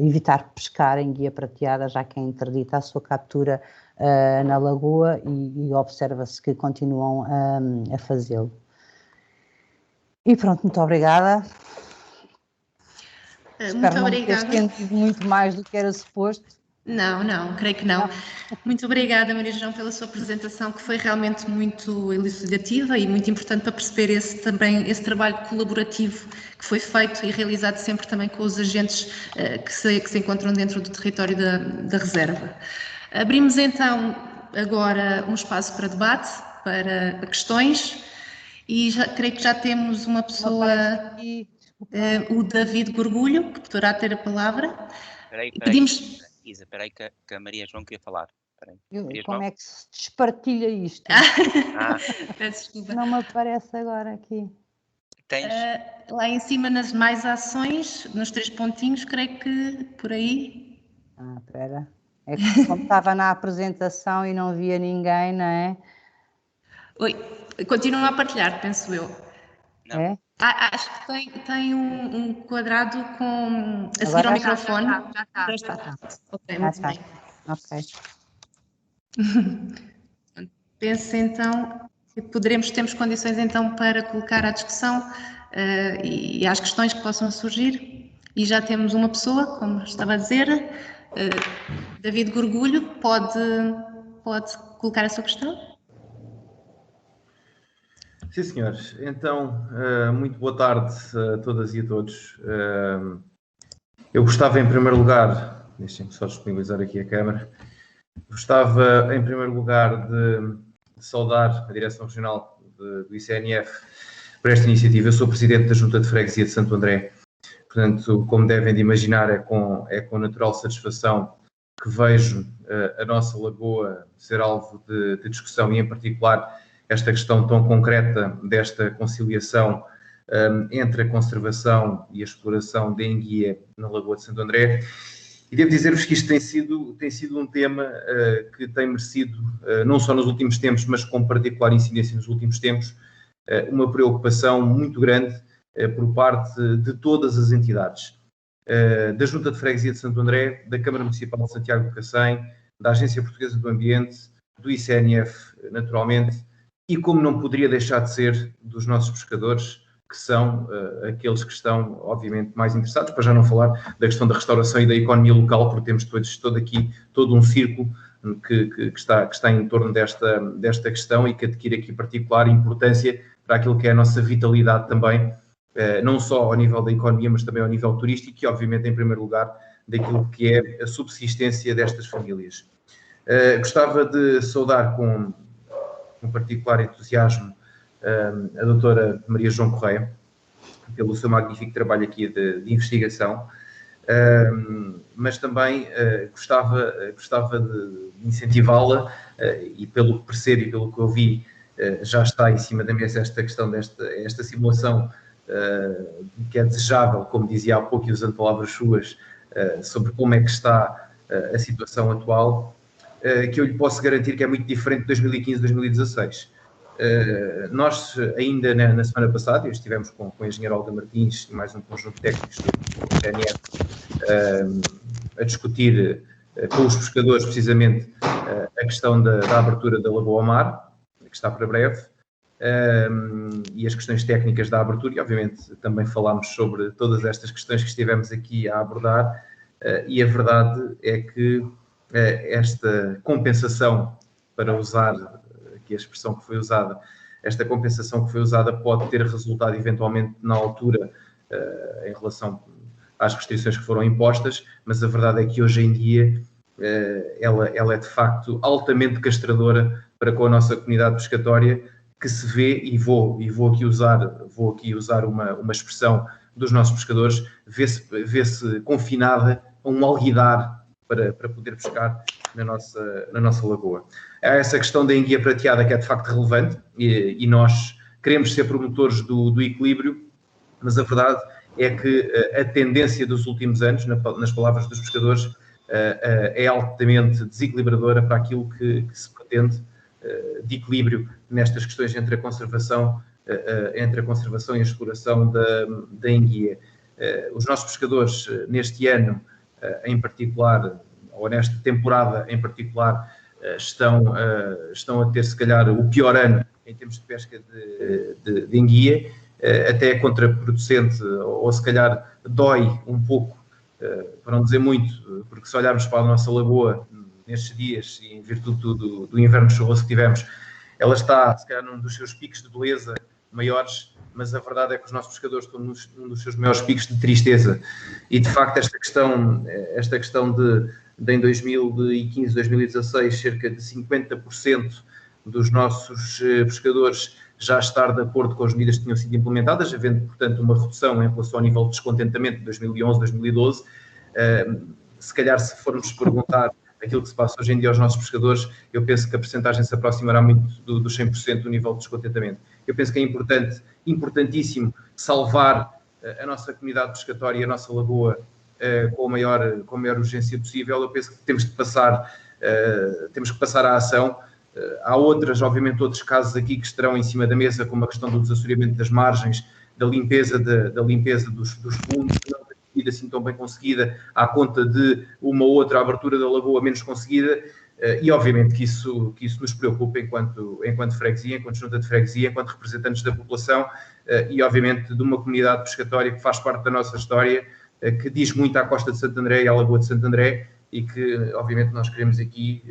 evitar pescar em enguia prateada, já que é interdita a sua captura na lagoa e observa-se que continuam a fazê-lo. E pronto, muito obrigada. Muito obrigada. Espero não ter estendido muito mais do que era suposto. Não, creio que não. Muito obrigada, Maria João, pela sua apresentação, que foi realmente muito elucidativa e muito importante para perceber esse trabalho colaborativo que foi feito e realizado sempre também com os agentes que se encontram dentro do território da reserva. Abrimos então agora um espaço para debate, para questões, e creio que já temos uma pessoa, o David Gorgulho, que poderá ter a palavra. Pedimos... Isa, espera aí que a Maria João queria falar. Como é que se despartilha isto? Peço desculpa. Não me aparece agora aqui. Tens? Lá em cima nas mais ações, nos 3 pontinhos, creio que por aí. Espera. É que como estava na apresentação e não via ninguém, não é? Oi, continua a partilhar, penso eu. Não. É? Acho que tem um quadrado com a seguir ao microfone. Já está. Ok, muito bem. Ok. Penso então que temos condições então para colocar à discussão e às questões que possam surgir. E já temos uma pessoa, como estava a dizer, David Gorgulho, pode colocar a sua questão? Sim, senhores. Então, muito boa tarde a todas e a todos. Eu gostava, em primeiro lugar, deixem-me só disponibilizar aqui a câmara, gostava, em primeiro lugar, de saudar a Direção Regional do ICNF por esta iniciativa. Eu sou Presidente da Junta de Freguesia de Santo André. Portanto, como devem de imaginar, é com natural satisfação que vejo a nossa lagoa ser alvo de discussão e, em particular, esta questão tão concreta desta conciliação entre a conservação e a exploração da enguia na Lagoa de Santo André. E devo dizer-vos que isto tem sido um tema que tem merecido, não só nos últimos tempos, mas com particular incidência nos últimos tempos, uma preocupação muito grande por parte de todas as entidades. Da Junta de Freguesia de Santo André, da Câmara Municipal de Santiago de Cacém, da Agência Portuguesa do Ambiente, do ICNF, naturalmente, e como não poderia deixar de ser, dos nossos pescadores, que são aqueles que estão, obviamente, mais interessados, para já não falar da questão da restauração e da economia local, porque temos todo um círculo que está em torno desta questão e que adquire aqui particular importância para aquilo que é a nossa vitalidade também, não só ao nível da economia, mas também ao nível turístico e, obviamente, em primeiro lugar, daquilo que é a subsistência destas famílias. Gostava de saudar com particular entusiasmo a doutora Maria João Correia, pelo seu magnífico trabalho aqui de investigação, mas também gostava de incentivá-la, e pelo que percebo e pelo que eu vi, já está em cima da mesa esta questão esta simulação, que é desejável, como dizia há pouco, e usando palavras suas, sobre como é que está a situação atual, que eu lhe posso garantir que é muito diferente de 2015 e 2016. Nós, ainda na semana passada, estivemos com a engenheira Olga Martins e mais um conjunto de técnicos do CNF a discutir com os pescadores, precisamente, a questão da abertura da Lagoa ao Mar, que está para breve, e as questões técnicas da abertura, e obviamente também falámos sobre todas estas questões que estivemos aqui a abordar, e a verdade é que esta compensação, para usar aqui a expressão que foi usada, esta compensação que foi usada pode ter resultado eventualmente na altura em relação às restrições que foram impostas, mas a verdade é que hoje em dia ela é de facto altamente castradora para com a nossa comunidade pescatória, que se vê, e vou aqui usar uma expressão dos nossos pescadores, vê-se confinada a um alguidar para poder pescar na nossa lagoa. Há essa questão da enguia prateada que é de facto relevante, e nós queremos ser promotores do equilíbrio, mas a verdade é que a tendência dos últimos anos, nas palavras dos pescadores, é altamente desequilibradora para aquilo que se pretende de equilíbrio nestas questões entre a conservação e a exploração da enguia. Os nossos pescadores, neste ano em particular, ou nesta temporada em particular, estão a ter, se calhar, o pior ano em termos de pesca de enguia. Até é contraproducente, ou se calhar dói um pouco, para não dizer muito, porque se olharmos para a nossa lagoa nestes dias, e em virtude do inverno chuvoso que tivemos, ela está, se calhar, num dos seus picos de beleza maiores, mas a verdade é que os nossos pescadores estão num dos seus maiores picos de tristeza. E, de facto, esta questão de em 2015, 2016, cerca de 50% dos nossos pescadores já estar de acordo com as medidas que tinham sido implementadas, havendo, portanto, uma redução em relação ao nível de descontentamento de 2011, 2012. Se calhar, se formos perguntar aquilo que se passa hoje em dia aos nossos pescadores, eu penso que a percentagem se aproximará muito dos 100% do nível de descontentamento. Eu penso que é importantíssimo salvar a nossa comunidade pescatória e a nossa lagoa com a maior urgência possível. Eu penso que temos que passar à ação. Há outros casos aqui que estarão em cima da mesa, como a questão do desassoreamento das margens, da limpeza dos fundos, que não tem sido assim tão bem conseguida, à conta de uma ou outra abertura da lagoa menos conseguida, e obviamente que isso nos preocupa enquanto freguesia, enquanto junta de freguesia, enquanto representantes da população, e obviamente de uma comunidade pescatória que faz parte da nossa história, que diz muito à Costa de Santo André e à Lagoa de Santo André, e que, obviamente, nós queremos aqui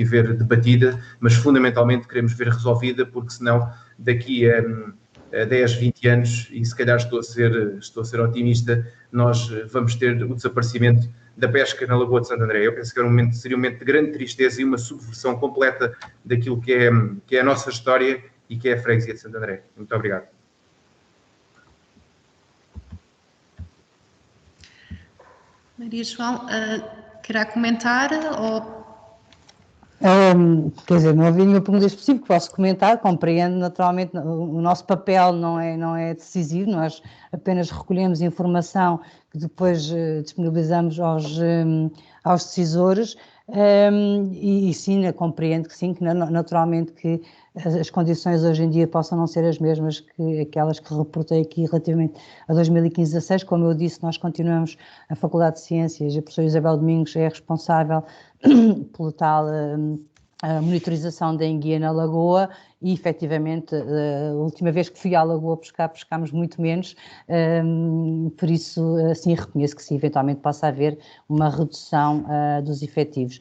ver debatida, mas fundamentalmente queremos ver resolvida, porque senão, daqui a 10, 20 anos, e se calhar estou a ser otimista, nós vamos ter o desaparecimento da pesca na Lagoa de Santo André. Eu penso que seria um momento de grande tristeza e uma subversão completa daquilo que é a nossa história e que é a freguesia de Santo André. Muito obrigado. Maria João, querá comentar ou... Quer dizer, não havia nenhuma pergunta específica, posso comentar, compreendo naturalmente, o nosso papel não é decisivo, nós apenas recolhemos informação que depois disponibilizamos aos decisores, e sim, compreendo que sim, que naturalmente que as condições hoje em dia possam não ser as mesmas que aquelas que reportei aqui relativamente a 2015-16. Como eu disse, nós continuamos a Faculdade de Ciências, a professora Isabel Domingos é responsável pela tal monitorização da enguia na lagoa, e efetivamente a última vez que fui à lagoa pescar, pescámos muito menos, por isso assim reconheço que sim, eventualmente possa haver uma redução dos efetivos.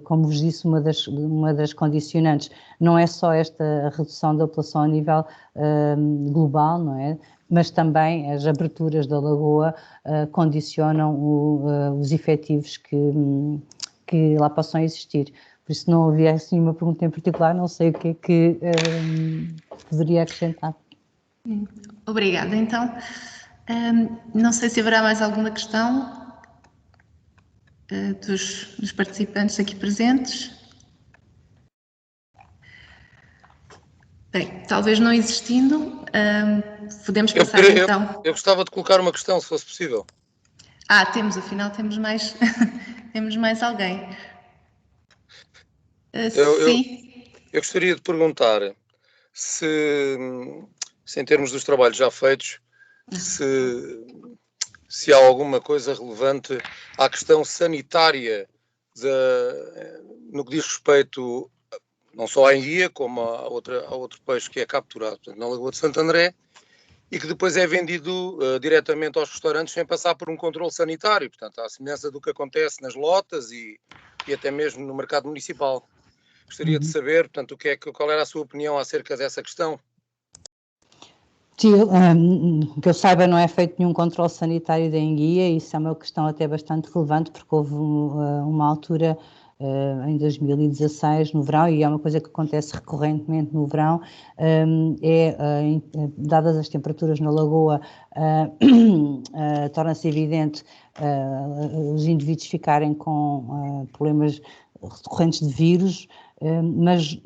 Como vos disse, uma das condicionantes não é só esta redução da população a nível global, não é? Mas também as aberturas da lagoa condicionam os efetivos que que lá possam existir. Por isso não havia assim uma pergunta em particular, não sei o que é que poderia acrescentar. Obrigada. Então, não sei se haverá mais alguma questão dos participantes aqui presentes. Bem, talvez não existindo, podemos passar então... Eu gostava de colocar uma questão, se fosse possível. Afinal temos mais, temos mais alguém. Sim. Eu gostaria de perguntar se em termos dos trabalhos já feitos, se há alguma coisa relevante à questão sanitária no que diz respeito não só à enguia, como a outro peixe que é capturado, portanto, na Lagoa de Santo André, e que depois é vendido diretamente aos restaurantes sem passar por um controle sanitário, portanto, à semelhança do que acontece nas lotas e até mesmo no mercado municipal. Gostaria de saber, portanto, qual era a sua opinião acerca dessa questão? Sim, que eu saiba, não é feito nenhum controle sanitário da enguia, isso é uma questão até bastante relevante, porque houve uma altura em 2016, no verão, e é uma coisa que acontece recorrentemente no verão, dadas as temperaturas na lagoa, torna-se evidente os indivíduos ficarem com problemas recorrentes de vírus, mas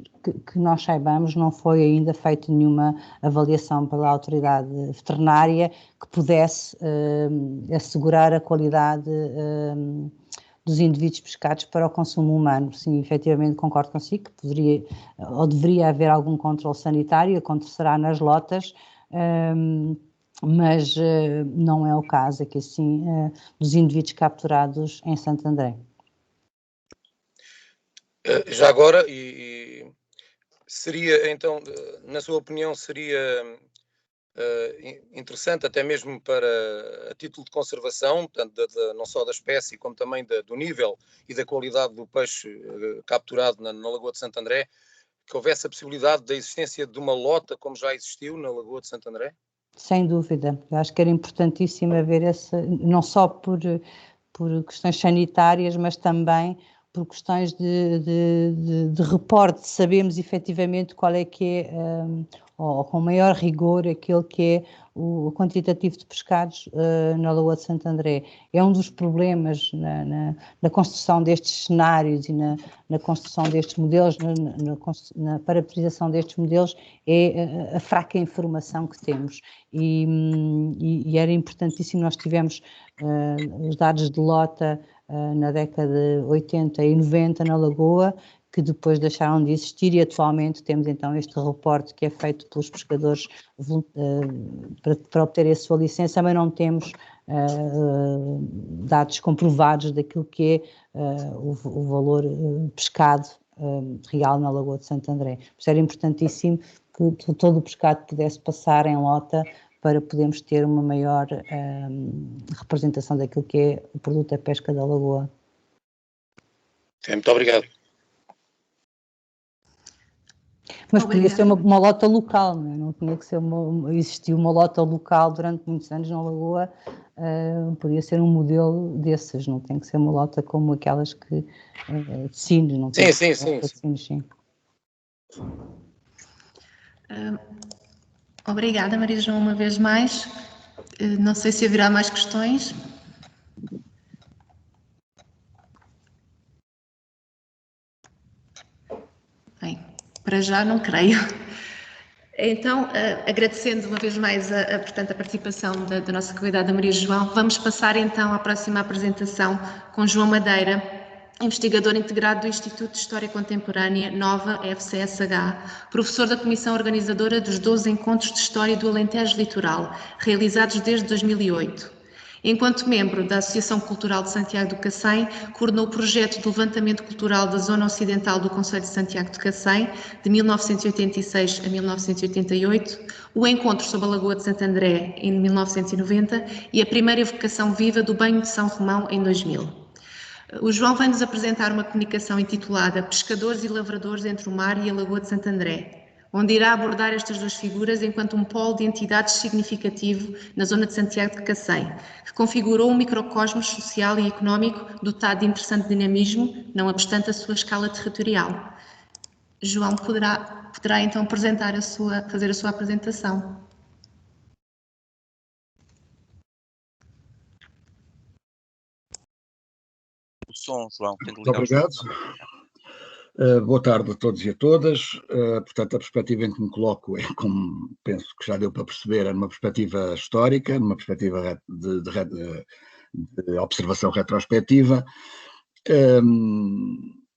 que nós saibamos não foi ainda feita nenhuma avaliação pela autoridade veterinária que pudesse assegurar a qualidade dos indivíduos pescados para o consumo humano. Sim, efetivamente concordo consigo que poderia ou deveria haver algum controle sanitário, acontecerá nas lotas, mas não é o caso aqui assim dos indivíduos capturados em Santo André. Já agora, seria então, na sua opinião, seria interessante até mesmo a título de conservação, portanto, não só da espécie, como também do nível e da qualidade do peixe capturado na Lagoa de Santo André, que houvesse a possibilidade da existência de uma lota, como já existiu na Lagoa de Santo André? Sem dúvida, eu acho que era importantíssimo haver não só por questões sanitárias, mas também por questões de reporte, sabemos efetivamente qual é que é, ou com maior rigor, aquele que é o quantitativo de pescados na Lagoa de Santo André. É um dos problemas na construção destes cenários e na construção destes modelos, na parametrização destes modelos, é a fraca informação que temos. E era importantíssimo, nós tivemos os dados de lota na década de 80 e 90 na Lagoa, que depois deixaram de existir, e atualmente temos então este reporte que é feito pelos pescadores para obter a sua licença, mas não temos dados comprovados daquilo que é o valor pescado real na Lagoa de Santo André. Por isso era importantíssimo que todo o pescado pudesse passar em lota para podermos ter uma maior representação daquilo que é o produto da pesca da Lagoa. Muito obrigado. Mas podia ser uma lota local, não tinha que ser existiu uma lota local durante muitos anos na Lagoa, podia ser um modelo desses, não tem que ser uma lota como aquelas que de Sines, não tem sim. Obrigada, Maria João, uma vez mais. Não sei se haverá mais questões. Bem, para já não creio. Então, agradecendo uma vez mais portanto, a participação da nossa convidada Maria João, vamos passar então à próxima apresentação com João Madeira, investigador integrado do Instituto de História Contemporânea Nova FCSH, professor da Comissão Organizadora dos 12 Encontros de História do Alentejo Litoral, realizados desde 2008. Enquanto membro da Associação Cultural de Santiago do Cacém, coordenou o projeto de levantamento cultural da zona ocidental do concelho de Santiago do Cacém, de 1986 a 1988, o Encontro sobre a Lagoa de Santo André, em 1990, e a primeira evocação viva do Banho de São Romão, em 2000. O João vai-nos apresentar uma comunicação intitulada Pescadores e Lavradores entre o Mar e a Lagoa de Santo André, onde irá abordar estas duas figuras enquanto um polo de entidades significativo na zona de Santiago de Cacém, que configurou um microcosmos social e económico dotado de interessante dinamismo, não obstante a sua escala territorial. João poderá então fazer a sua apresentação. O som, João. Muito obrigado. Boa tarde a todos e a todas. Portanto, a perspectiva em que me coloco é, como penso que já deu para perceber, é numa perspectiva histórica, numa perspectiva de observação retrospectiva.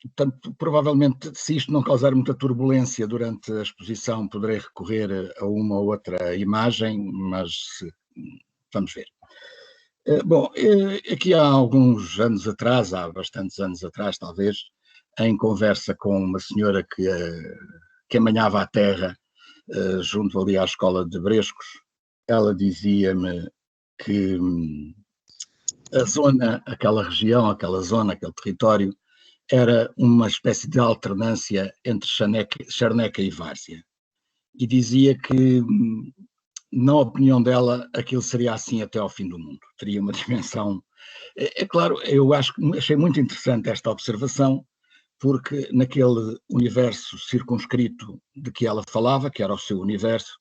Portanto, provavelmente, se isto não causar muita turbulência durante a exposição, poderei recorrer a uma ou outra imagem, mas vamos ver. Bom, aqui há alguns anos atrás, há bastantes anos atrás talvez, em conversa com uma senhora que amanhava a terra junto ali à escola de Brescos, ela dizia-me que a zona, aquela região, aquela zona, aquele território, era uma espécie de alternância entre Charneca e Várzea. E dizia que, na opinião dela, aquilo seria assim até ao fim do mundo. Teria uma dimensão... É claro, eu achei muito interessante esta observação, porque naquele universo circunscrito de que ela falava, que era o seu universo,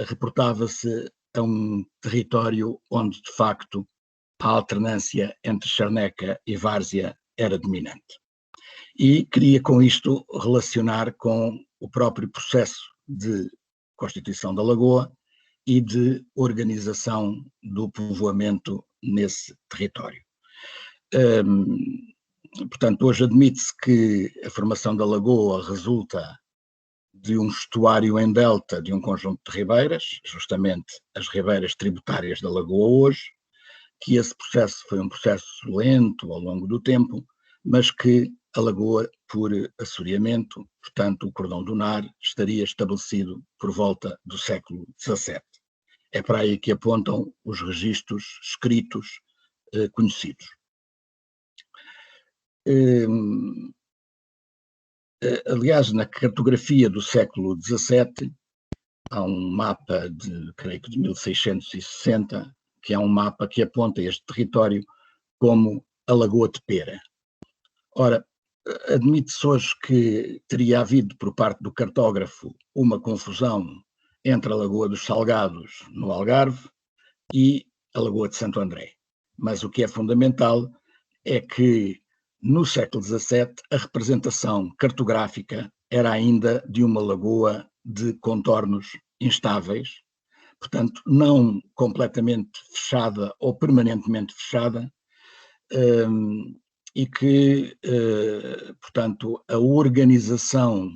reportava-se a um território onde, de facto, a alternância entre Charneca e Várzea era dominante. E queria com isto relacionar com o próprio processo de constituição da Lagoa e de organização do povoamento nesse território. Portanto, hoje admite-se que a formação da Lagoa resulta de um estuário em delta de um conjunto de ribeiras, justamente as ribeiras tributárias da Lagoa hoje, que esse processo foi um processo lento ao longo do tempo, mas que a Lagoa, por assoreamento, portanto o cordão dunar, estaria estabelecido por volta do século XVII. É para aí que apontam os registros escritos conhecidos. Aliás, na cartografia do século XVII, há um mapa creio que de 1660, que é um mapa que aponta este território como a Lagoa de Pera. Ora, admite-se hoje que teria havido por parte do cartógrafo uma confusão entre a Lagoa dos Salgados, no Algarve, e a Lagoa de Santo André. Mas o que é fundamental é que no século XVII a representação cartográfica era ainda de uma lagoa de contornos instáveis, portanto não completamente fechada ou permanentemente fechada, e que, portanto, a organização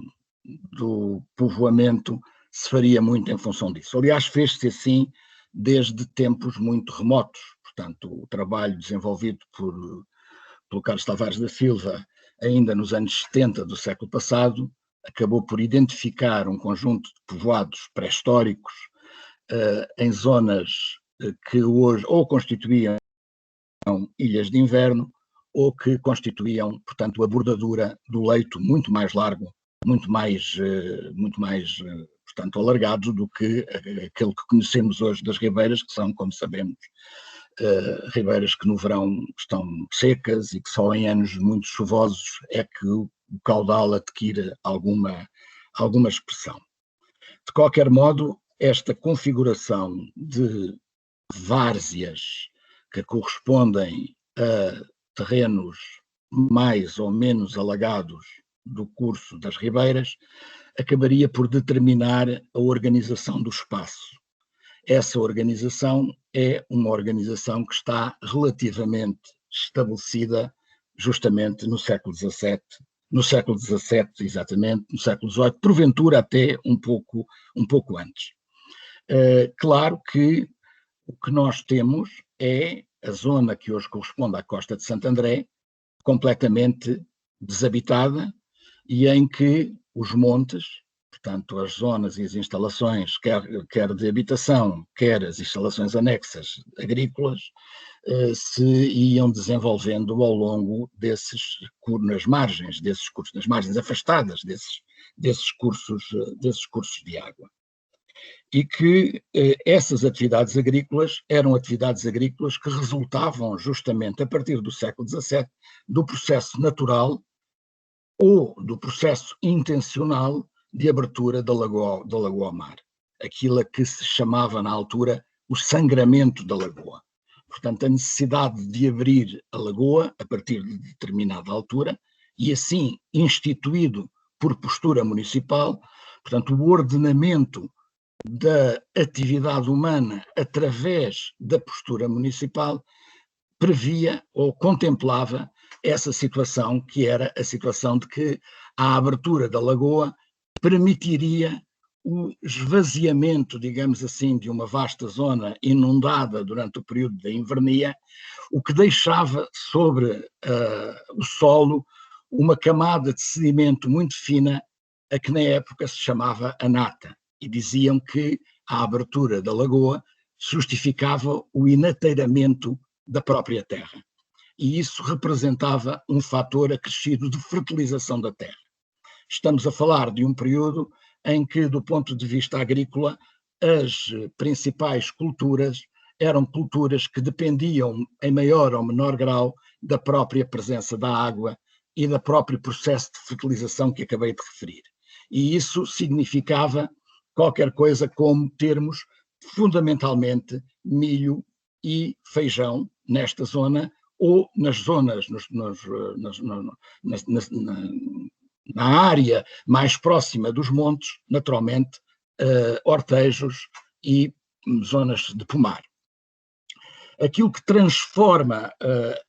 do povoamento se faria muito em função disso. Aliás, fez-se assim desde tempos muito remotos. Portanto, o trabalho desenvolvido pelo Carlos Tavares da Silva, ainda nos anos 70 do século passado, acabou por identificar um conjunto de povoados pré-históricos em zonas que hoje ou constituíam ilhas de inverno ou que constituíam, portanto, a bordadura do leito muito mais largo, muito mais portanto, alargado do que aquele que conhecemos hoje das ribeiras, que são, como sabemos, ribeiras que no verão estão secas e que só em anos muito chuvosos é que o caudal adquire alguma expressão. De qualquer modo, esta configuração de várzeas que correspondem a terrenos mais ou menos alagados do curso das ribeiras acabaria por determinar a organização do espaço. Essa organização é uma organização que está relativamente estabelecida justamente no século XVII, exatamente, no século XVIII, porventura até um pouco antes. Claro que o que nós temos é a zona que hoje corresponde à costa de Santo André, completamente desabitada e em que os montes, portanto as zonas e as instalações, quer de habitação, quer as instalações anexas agrícolas, se iam desenvolvendo ao longo nas margens desses cursos, nas margens afastadas desses cursos de água. E que essas atividades agrícolas eram atividades agrícolas que resultavam justamente a partir do século XVII do processo natural ou do processo intencional de abertura da lagoa ao mar, aquilo a que se chamava na altura o sangramento da lagoa. Portanto, a necessidade de abrir a lagoa a partir de determinada altura e assim instituído por postura municipal, portanto, o ordenamento da atividade humana através da postura municipal previa ou contemplava essa situação, que era a situação de que a abertura da lagoa permitiria o esvaziamento, digamos assim, de uma vasta zona inundada durante o período da invernia, o que deixava sobre o solo uma camada de sedimento muito fina, a que na época se chamava a nata, e diziam que a abertura da lagoa justificava o inateiramento da própria terra. E isso representava um fator acrescido de fertilização da terra. Estamos a falar de um período em que, do ponto de vista agrícola, as principais culturas eram culturas que dependiam, em maior ou menor grau, da própria presença da água e do próprio processo de fertilização que acabei de referir. E isso significava qualquer coisa como termos, fundamentalmente, milho e feijão nesta zona, ou nas zonas, na área mais próxima dos montes, naturalmente, hortejos e zonas de pomar. Aquilo que transforma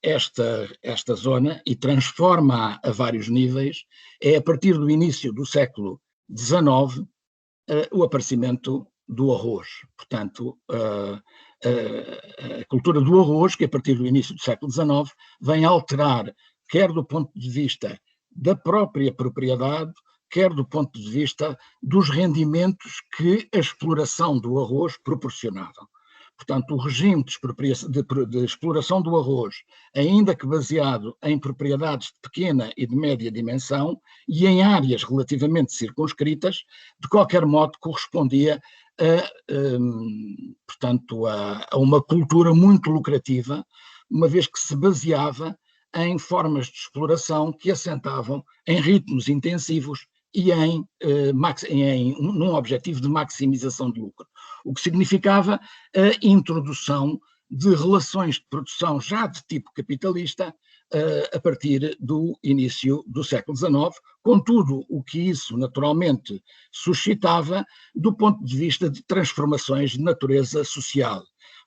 esta zona, e transforma a vários níveis, é a partir do início do século XIX, o aparecimento do arroz. Portanto, a cultura do arroz, que a partir do início do século XIX, vem alterar, quer do ponto de vista da própria propriedade, quer do ponto de vista dos rendimentos que a exploração do arroz proporcionava. Portanto, o regime de exploração do arroz, ainda que baseado em propriedades de pequena e de média dimensão e em áreas relativamente circunscritas, de qualquer modo correspondia a uma cultura muito lucrativa, uma vez que se baseava em formas de exploração que assentavam em ritmos intensivos e num objetivo de maximização de lucro, o que significava a introdução de relações de produção já de tipo capitalista a partir do início do século XIX, com tudo o que isso naturalmente suscitava do ponto de vista de transformações de natureza social,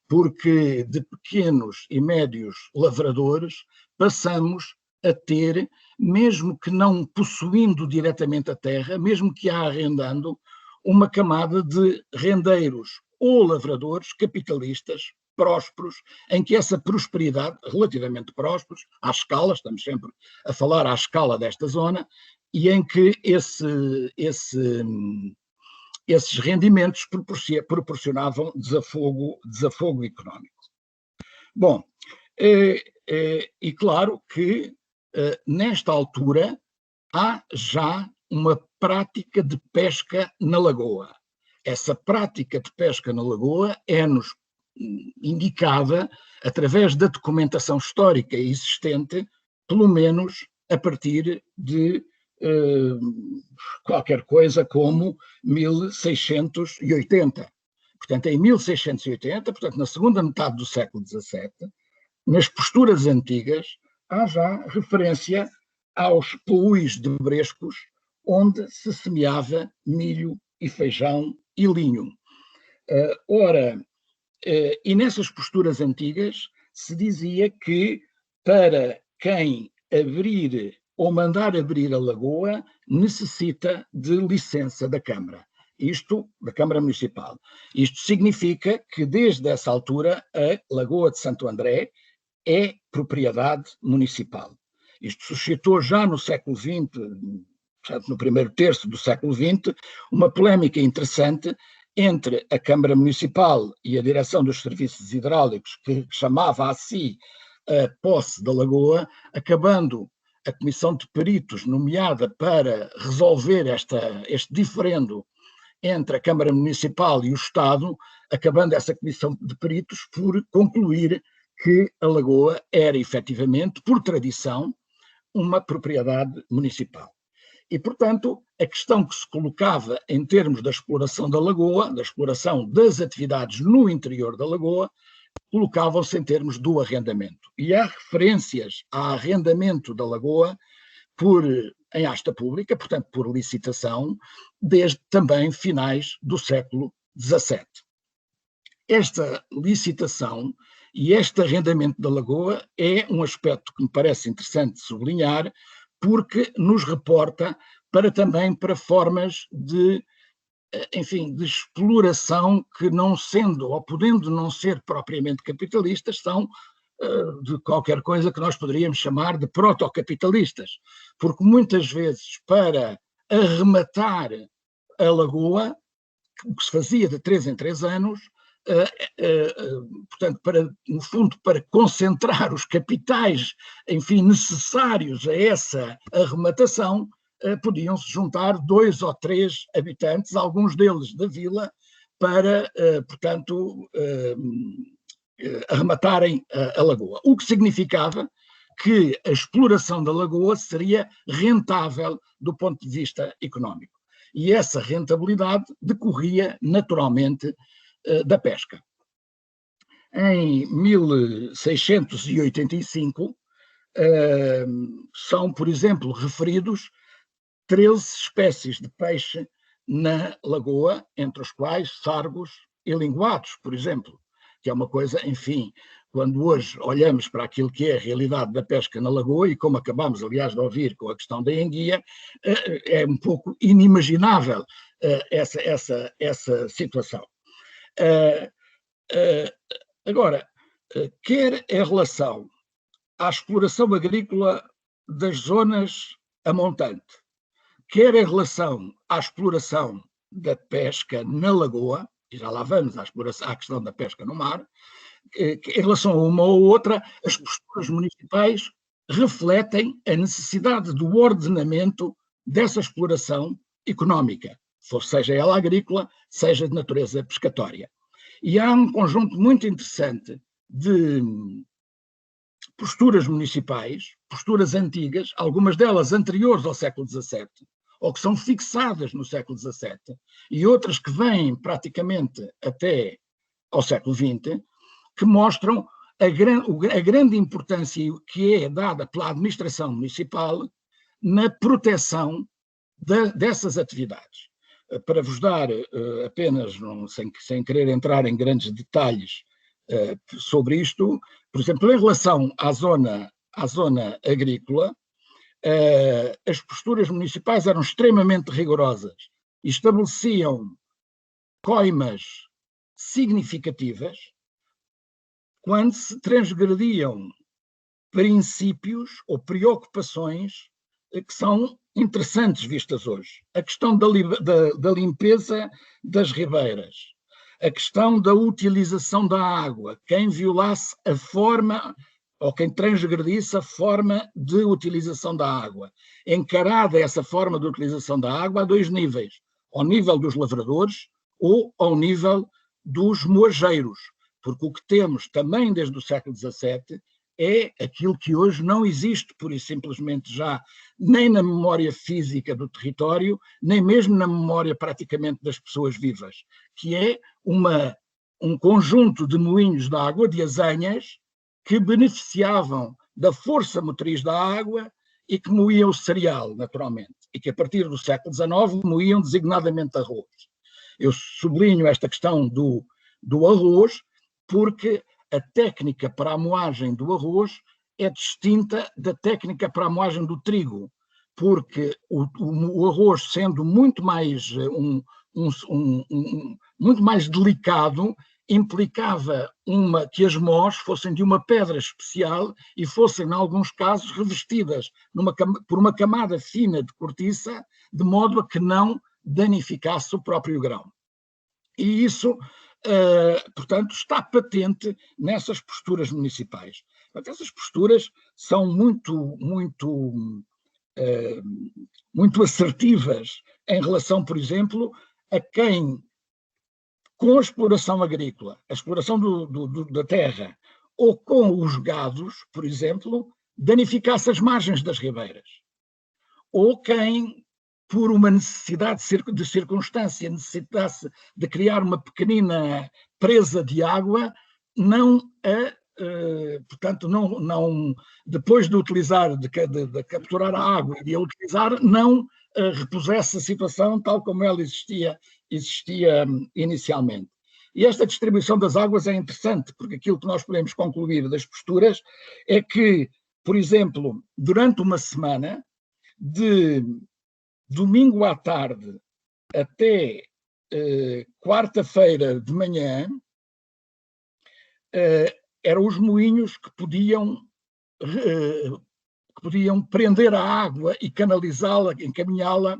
porque de pequenos e médios lavradores passamos a ter, mesmo que não possuindo diretamente a terra, mesmo que a arrendando, uma camada de rendeiros ou lavradores capitalistas prósperos, em que essa prosperidade, relativamente prósperos, à escala, estamos sempre a falar à escala desta zona, e em que esses rendimentos proporcionavam desafogo económico. Bom, e claro que nesta altura há já uma prática de pesca na lagoa. Essa prática de pesca na lagoa é-nos indicada através da documentação histórica existente, pelo menos a partir de qualquer coisa como 1680. Portanto, em 1680, portanto, na segunda metade do século XVII, nas posturas antigas, há já referência aos peúis de brescos, onde se semeava milho e feijão e linho. E nessas posturas antigas se dizia que para quem abrir ou mandar abrir a lagoa necessita de licença da Câmara. Isto, da Câmara Municipal. Isto significa que desde essa altura a Lagoa de Santo André é propriedade municipal. Isto suscitou já no século XX, no primeiro terço do século XX, uma polémica interessante entre a Câmara Municipal e a Direção dos Serviços Hidráulicos, que chamava a si a posse da lagoa, acabando a Comissão de Peritos nomeada para resolver este diferendo entre a Câmara Municipal e o Estado, acabando essa Comissão de Peritos por concluir que a lagoa era efetivamente, por tradição, uma propriedade municipal. E, portanto, a questão que se colocava em termos da exploração da lagoa, da exploração das atividades no interior da lagoa, colocavam-se em termos do arrendamento. E há referências a arrendamento da lagoa em asta pública, portanto, por licitação, desde também finais do século XVII. Esta licitação e este arrendamento da lagoa é um aspecto que me parece interessante sublinhar, porque nos reporta também para formas de, enfim, de exploração que, não sendo ou podendo não ser propriamente capitalistas, são de qualquer coisa que nós poderíamos chamar de protocapitalistas, porque muitas vezes para arrematar a lagoa, o que se fazia de 3 em 3 anos, portanto, no fundo, para concentrar os capitais, enfim, necessários a essa arrematação, podiam-se juntar 2 ou 3 habitantes, alguns deles da vila, para, portanto, arrematarem a lagoa. O que significava que a exploração da lagoa seria rentável do ponto de vista económico. E essa rentabilidade decorria naturalmente da pesca. Em 1685, são, por exemplo, referidos 13 espécies de peixe na lagoa, entre os quais sargos e linguados, por exemplo, que é uma coisa, enfim, quando hoje olhamos para aquilo que é a realidade da pesca na lagoa, e como acabámos, aliás, de ouvir com a questão da enguia, é um pouco inimaginável essa situação. Agora, quer em relação à exploração agrícola das zonas a montante, quer em relação à exploração da pesca na lagoa, e já lá vamos à questão da pesca no mar, em relação a uma ou outra, as posturas municipais refletem a necessidade do ordenamento dessa exploração económica, seja ela agrícola, seja de natureza pescatória. E há um conjunto muito interessante de posturas municipais, posturas antigas, algumas delas anteriores ao século XVII, ou que são fixadas no século XVII, e outras que vêm praticamente até ao século XX, que mostram a grande importância que é dada pela administração municipal na proteção dessas atividades. Para vos dar apenas, sem querer entrar em grandes detalhes sobre isto, por exemplo, em relação à zona agrícola, as posturas municipais eram extremamente rigorosas e estabeleciam coimas significativas quando se transgrediam princípios ou preocupações que são interessantes vistas hoje. A questão da limpeza das ribeiras, a questão da utilização da água, quem violasse a forma ou quem transgredisse a forma de utilização da água. Encarada essa forma de utilização da água a 2 níveis, ao nível dos lavradores ou ao nível dos moageiros, porque o que temos também desde o século XVII é aquilo que hoje não existe, pura e simplesmente já, nem na memória física do território, nem mesmo na memória praticamente das pessoas vivas, que é um conjunto de moinhos de água, de azanhas, que beneficiavam da força motriz da água e que moíam o cereal, naturalmente, e que a partir do século XIX moíam designadamente arroz. Eu sublinho esta questão do arroz porque a técnica para a moagem do arroz é distinta da técnica para a moagem do trigo, porque o arroz, sendo muito mais, muito mais delicado, implicava que as mós fossem de uma pedra especial e fossem, em alguns casos, revestidas por uma camada fina de cortiça, de modo a que não danificasse o próprio grão. E isso, portanto, está patente nessas posturas municipais. Portanto, essas posturas são muito assertivas em relação, por exemplo, a quem, com a exploração agrícola, a exploração da terra, ou com os gados, por exemplo, danificasse as margens das ribeiras. Ou quem, por uma necessidade de circunstância, necessitasse de criar uma pequenina presa de água, portanto, depois de utilizar, de capturar a água e de a utilizar, não repusesse a situação tal como ela existia inicialmente. E esta distribuição das águas é interessante, porque aquilo que nós podemos concluir das posturas é que, por exemplo, durante uma semana, de domingo à tarde até quarta-feira de manhã, eram os moinhos que podiam prender a água e canalizá-la, encaminhá-la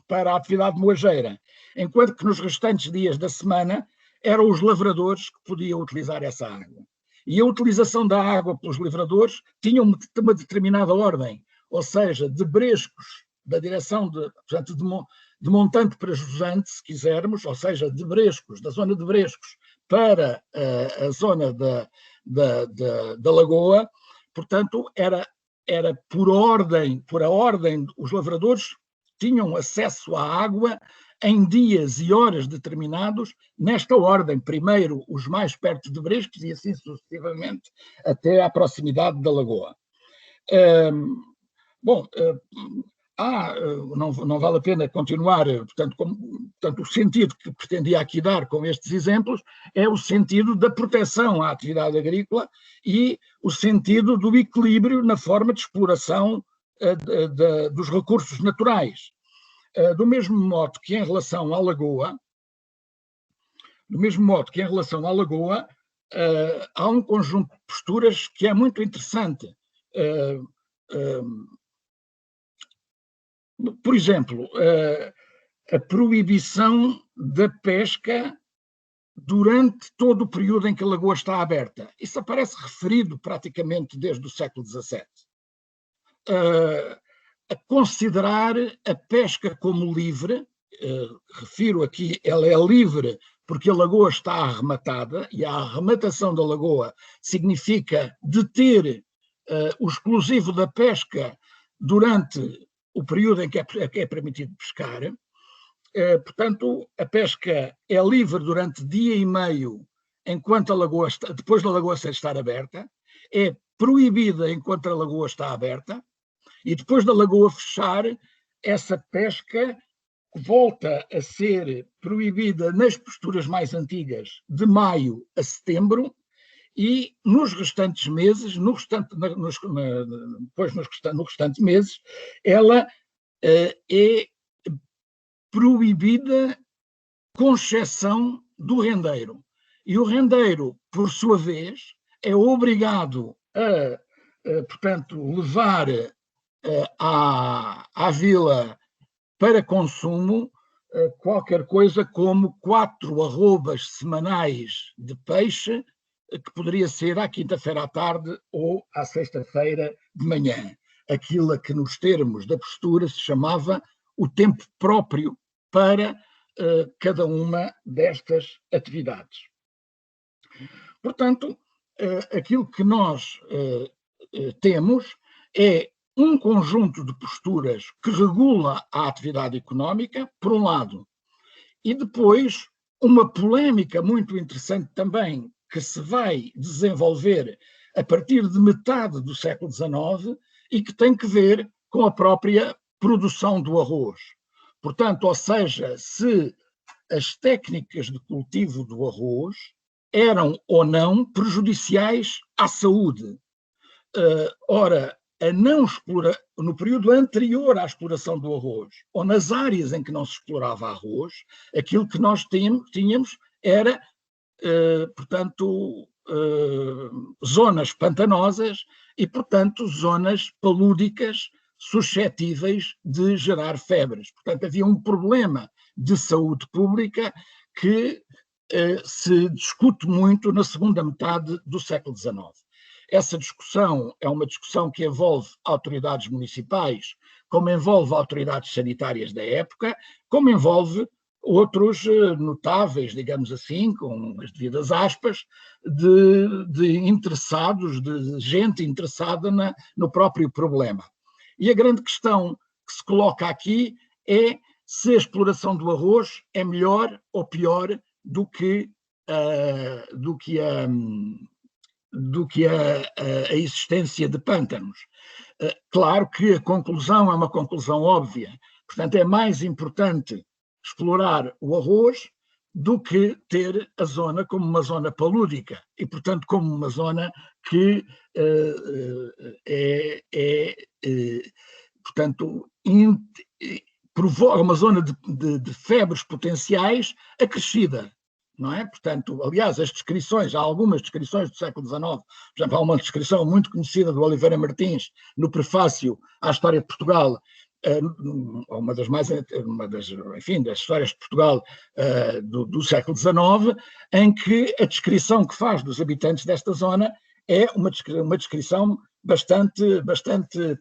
para a atividade moageira, enquanto que nos restantes dias da semana eram os lavradores que podiam utilizar essa água. E a utilização da água pelos lavradores tinha uma determinada ordem, ou seja, de Brescos, da direção portanto, de Montante para Jusante, se quisermos, ou seja, de Brescos, da zona de Brescos para a zona da Lagoa, portanto, era por a ordem, os lavradores tinham acesso à água em dias e horas determinados, nesta ordem, primeiro os mais perto de Brescos e assim sucessivamente até à proximidade da Lagoa. Não vale a pena continuar, portanto, o sentido que pretendia aqui dar com estes exemplos é o sentido da proteção à atividade agrícola e o sentido do equilíbrio na forma de exploração dos recursos naturais. Do mesmo modo que em relação à Lagoa, há um conjunto de posturas que é muito interessante. Por exemplo, a proibição da pesca durante todo o período em que a lagoa está aberta. Isso aparece referido praticamente desde o século XVII. A considerar a pesca como livre, refiro aqui, ela é livre porque a lagoa está arrematada, e a arrematação da lagoa significa deter o exclusivo da pesca durante o período em que é permitido pescar. Portanto, a pesca é livre durante dia e meio enquanto a lagoa depois da lagoa estar aberta, é proibida enquanto a lagoa está aberta, e depois da lagoa fechar, essa pesca volta a ser proibida nas posturas mais antigas de maio a setembro, e nos restantes meses, nos restantes meses, ela é proibida com exceção do rendeiro. E o rendeiro, por sua vez, é obrigado a portanto, levar à vila para consumo qualquer coisa como 4 arrobas semanais de peixe, que poderia ser à quinta-feira à tarde ou à sexta-feira de manhã. Aquilo que nos termos da postura se chamava o tempo próprio para cada uma destas atividades. Portanto, aquilo que nós temos é um conjunto de posturas que regula a atividade económica, por um lado, e depois uma polémica muito interessante também que se vai desenvolver a partir de metade do século XIX e que tem que ver com a própria produção do arroz. Portanto, ou seja, se as técnicas de cultivo do arroz eram ou não prejudiciais à saúde. Ora, no período anterior à exploração do arroz, ou nas áreas em que não se explorava arroz, aquilo que nós tínhamos era, portanto, zonas pantanosas e, portanto, zonas palúdicas suscetíveis de gerar febres. Portanto, havia um problema de saúde pública que se discute muito na segunda metade do século XIX. Essa discussão é uma discussão que envolve autoridades municipais, como envolve autoridades sanitárias da época, como envolve outros notáveis, digamos assim, com as devidas aspas, de interessados, de gente interessada no próprio problema. E a grande questão que se coloca aqui é se a exploração do arroz é melhor ou pior do que a existência de pântanos. Claro que a conclusão é uma conclusão óbvia. Portanto, é mais importante explorar o arroz do que ter a zona como uma zona palúdica e, portanto, como uma zona que portanto, provoca uma zona de febres potenciais acrescida, não é? Portanto, aliás, as descrições, há algumas descrições do século XIX, por exemplo, há uma descrição muito conhecida do Oliveira Martins, no prefácio à História de Portugal, das histórias de Portugal do século XIX, em que a descrição que faz dos habitantes desta zona é uma descrição bastante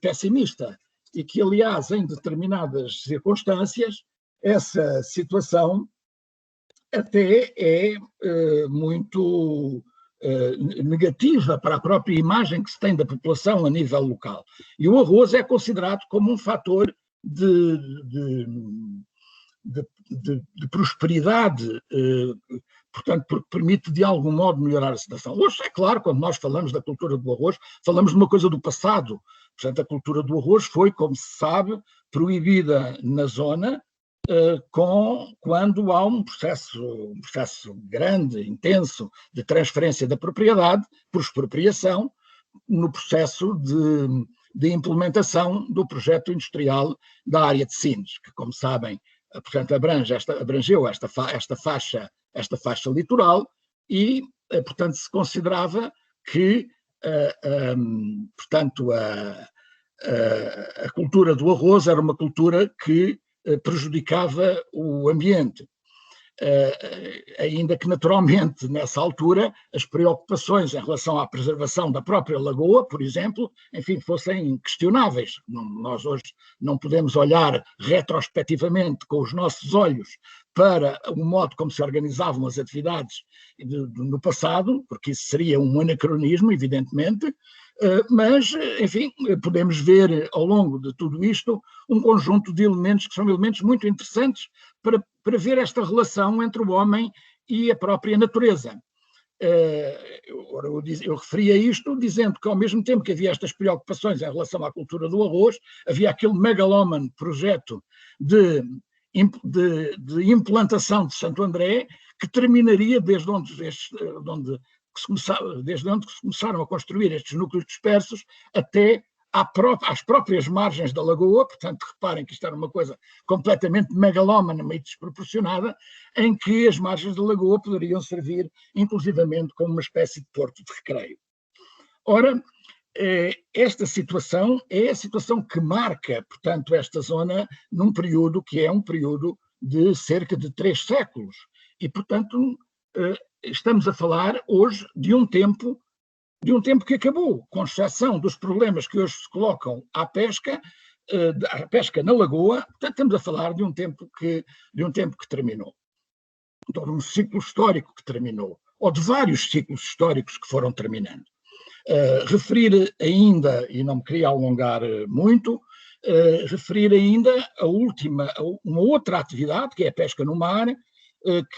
pessimista e que, aliás, em determinadas circunstâncias, essa situação até é muito negativa para a própria imagem que se tem da população a nível local. E o arroz é considerado como um fator de prosperidade, portanto, porque permite de algum modo melhorar a situação. Hoje, é claro, quando nós falamos da cultura do arroz, falamos de uma coisa do passado. Portanto, a cultura do arroz foi, como se sabe, proibida na zona quando há um processo grande, intenso, de transferência da propriedade por expropriação no processo de implementação do projeto industrial da área de Sines, que, como sabem, portanto, abrangeu esta faixa litoral e, portanto, se considerava que, portanto, a cultura do arroz era uma cultura que prejudicava o ambiente. Ainda que, naturalmente, nessa altura, as preocupações em relação à preservação da própria lagoa, por exemplo, enfim, fossem questionáveis. Nós hoje não podemos olhar retrospectivamente com os nossos olhos para o modo como se organizavam as atividades no passado, porque isso seria um anacronismo, evidentemente, mas, enfim, podemos ver ao longo de tudo isto um conjunto de elementos que são elementos muito interessantes para ver esta relação entre o homem e a própria natureza. Eu referia isto dizendo que, ao mesmo tempo que havia estas preocupações em relação à cultura do arroz, havia aquele megalómano projeto de implantação de Santo André, que terminaria desde onde se começaram a construir estes núcleos dispersos até às próprias margens da lagoa. Portanto, reparem que isto era uma coisa completamente megalómana, meio desproporcionada, em que as margens da lagoa poderiam servir, inclusivamente, como uma espécie de porto de recreio. Ora, esta situação é a situação que marca, portanto, esta zona num período que é um período de cerca de 3 séculos. E, portanto, estamos a falar hoje de um tempo que acabou, com exceção dos problemas que hoje se colocam à pesca na lagoa. Portanto, estamos a falar de um tempo que terminou. Então, de um ciclo histórico que terminou, ou de vários ciclos históricos que foram terminando. Referir ainda, e não me queria alongar muito, referir ainda uma outra atividade, que é a pesca no mar,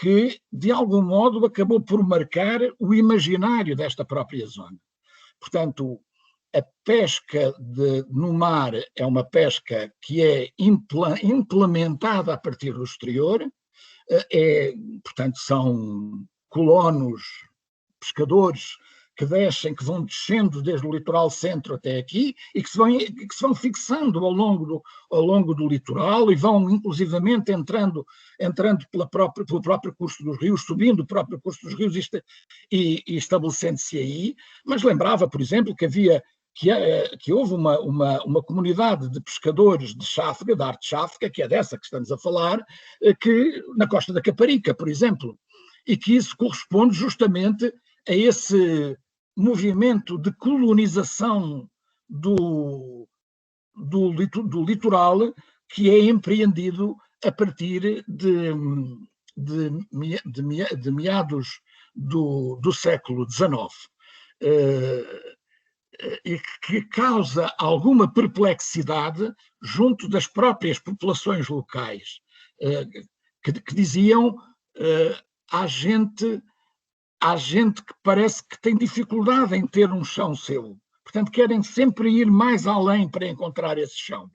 que, de algum modo, acabou por marcar o imaginário desta própria zona. Portanto, a pesca no mar é uma pesca que é implementada a partir do exterior, portanto, são colonos, pescadores, que vão descendo desde o litoral centro até aqui e que se vão fixando ao longo do litoral e vão inclusivamente entrando pelo próprio curso dos rios, subindo o próprio curso dos rios e estabelecendo-se aí. Mas lembrava, por exemplo, que havia que houve uma comunidade de pescadores de cháfega, da arte cháfega, que é dessa que estamos a falar, que na Costa da Caparica, por exemplo, e que isso corresponde justamente a esse movimento de colonização do litoral que é empreendido a partir de meados do século XIX. E que causa alguma perplexidade junto das próprias populações locais, que diziam há gente que parece que tem dificuldade em ter um chão seu, portanto querem sempre ir mais além para encontrar esse chão.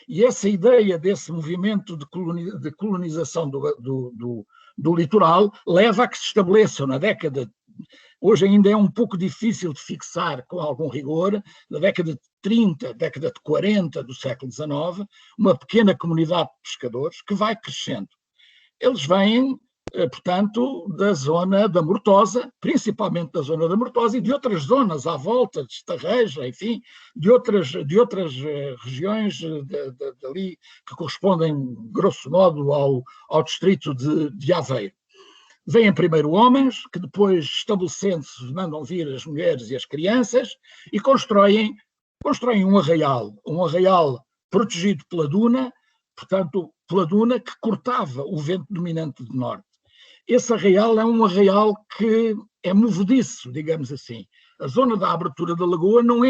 E essa ideia desse movimento de colonização do litoral leva a que se estabeleçam na década. Hoje ainda é um pouco difícil de fixar com algum rigor, na década de 30, década de 40 do século XIX, uma pequena comunidade de pescadores que vai crescendo. Eles vêm, portanto, da zona da Mortosa, principalmente da zona da Mortosa e de outras zonas à volta, de Estarreja, enfim, de outras regiões dali que correspondem, grosso modo, ao distrito de Aveiro. Vêm primeiro homens, que depois, estabelecendo-se, mandam vir as mulheres e as crianças e constroem um arraial protegido pela duna, portanto, pela duna que cortava o vento dominante de norte. Esse arraial é um arraial que é movediço, digamos assim. A zona da abertura da lagoa não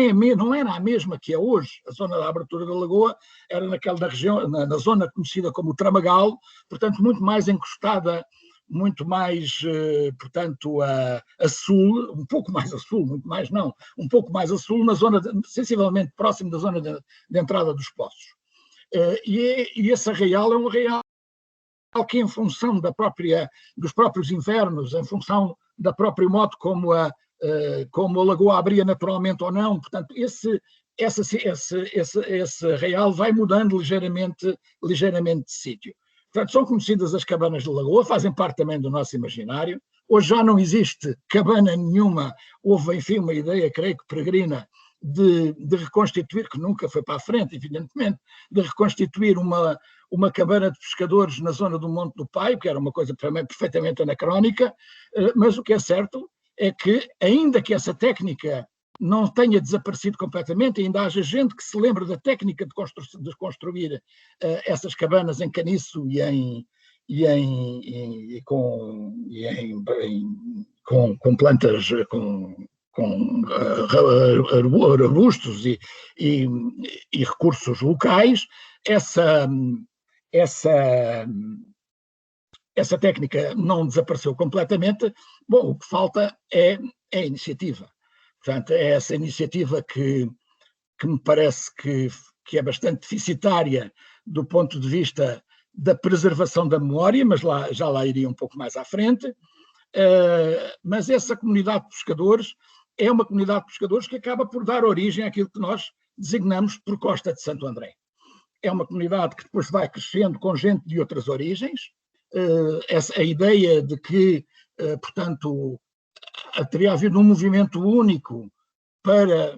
era a mesma que é hoje. A zona da abertura da lagoa era naquela região, na zona conhecida como o Tramagal, portanto, muito mais encostada, muito mais, portanto, a sul, um pouco mais a sul, muito mais não, um pouco mais a sul, na zona, sensivelmente próximo da zona de entrada dos Poços. E esse arraial é um arraial que, em função dos próprios invernos, em função da própria modo como a lagoa abria naturalmente ou não, portanto, esse arraial vai mudando ligeiramente de sítio. Portanto, são conhecidas as cabanas de lagoa, fazem parte também do nosso imaginário. Hoje já não existe cabana nenhuma, houve, enfim, uma ideia, creio que peregrina, de reconstituir, que nunca foi para a frente, evidentemente, de reconstituir uma cabana de pescadores na zona do Monte do Paio, que era uma coisa perfeitamente anacrónica, mas o que é certo é que, ainda que essa técnica não tenha desaparecido completamente, ainda haja gente que se lembra da técnica de construir essas cabanas em caniço com plantas, com arbustos e recursos locais. Essa técnica não desapareceu completamente. Bom, o que falta é a iniciativa. Portanto, é essa iniciativa que me parece que é bastante deficitária do ponto de vista da preservação da memória, mas já lá iria um pouco mais à frente. Mas essa comunidade de pescadores é uma comunidade de pescadores que acaba por dar origem àquilo que nós designamos por Costa de Santo André. É uma comunidade que depois vai crescendo com gente de outras origens. A ideia de que, portanto, teria havido um movimento único para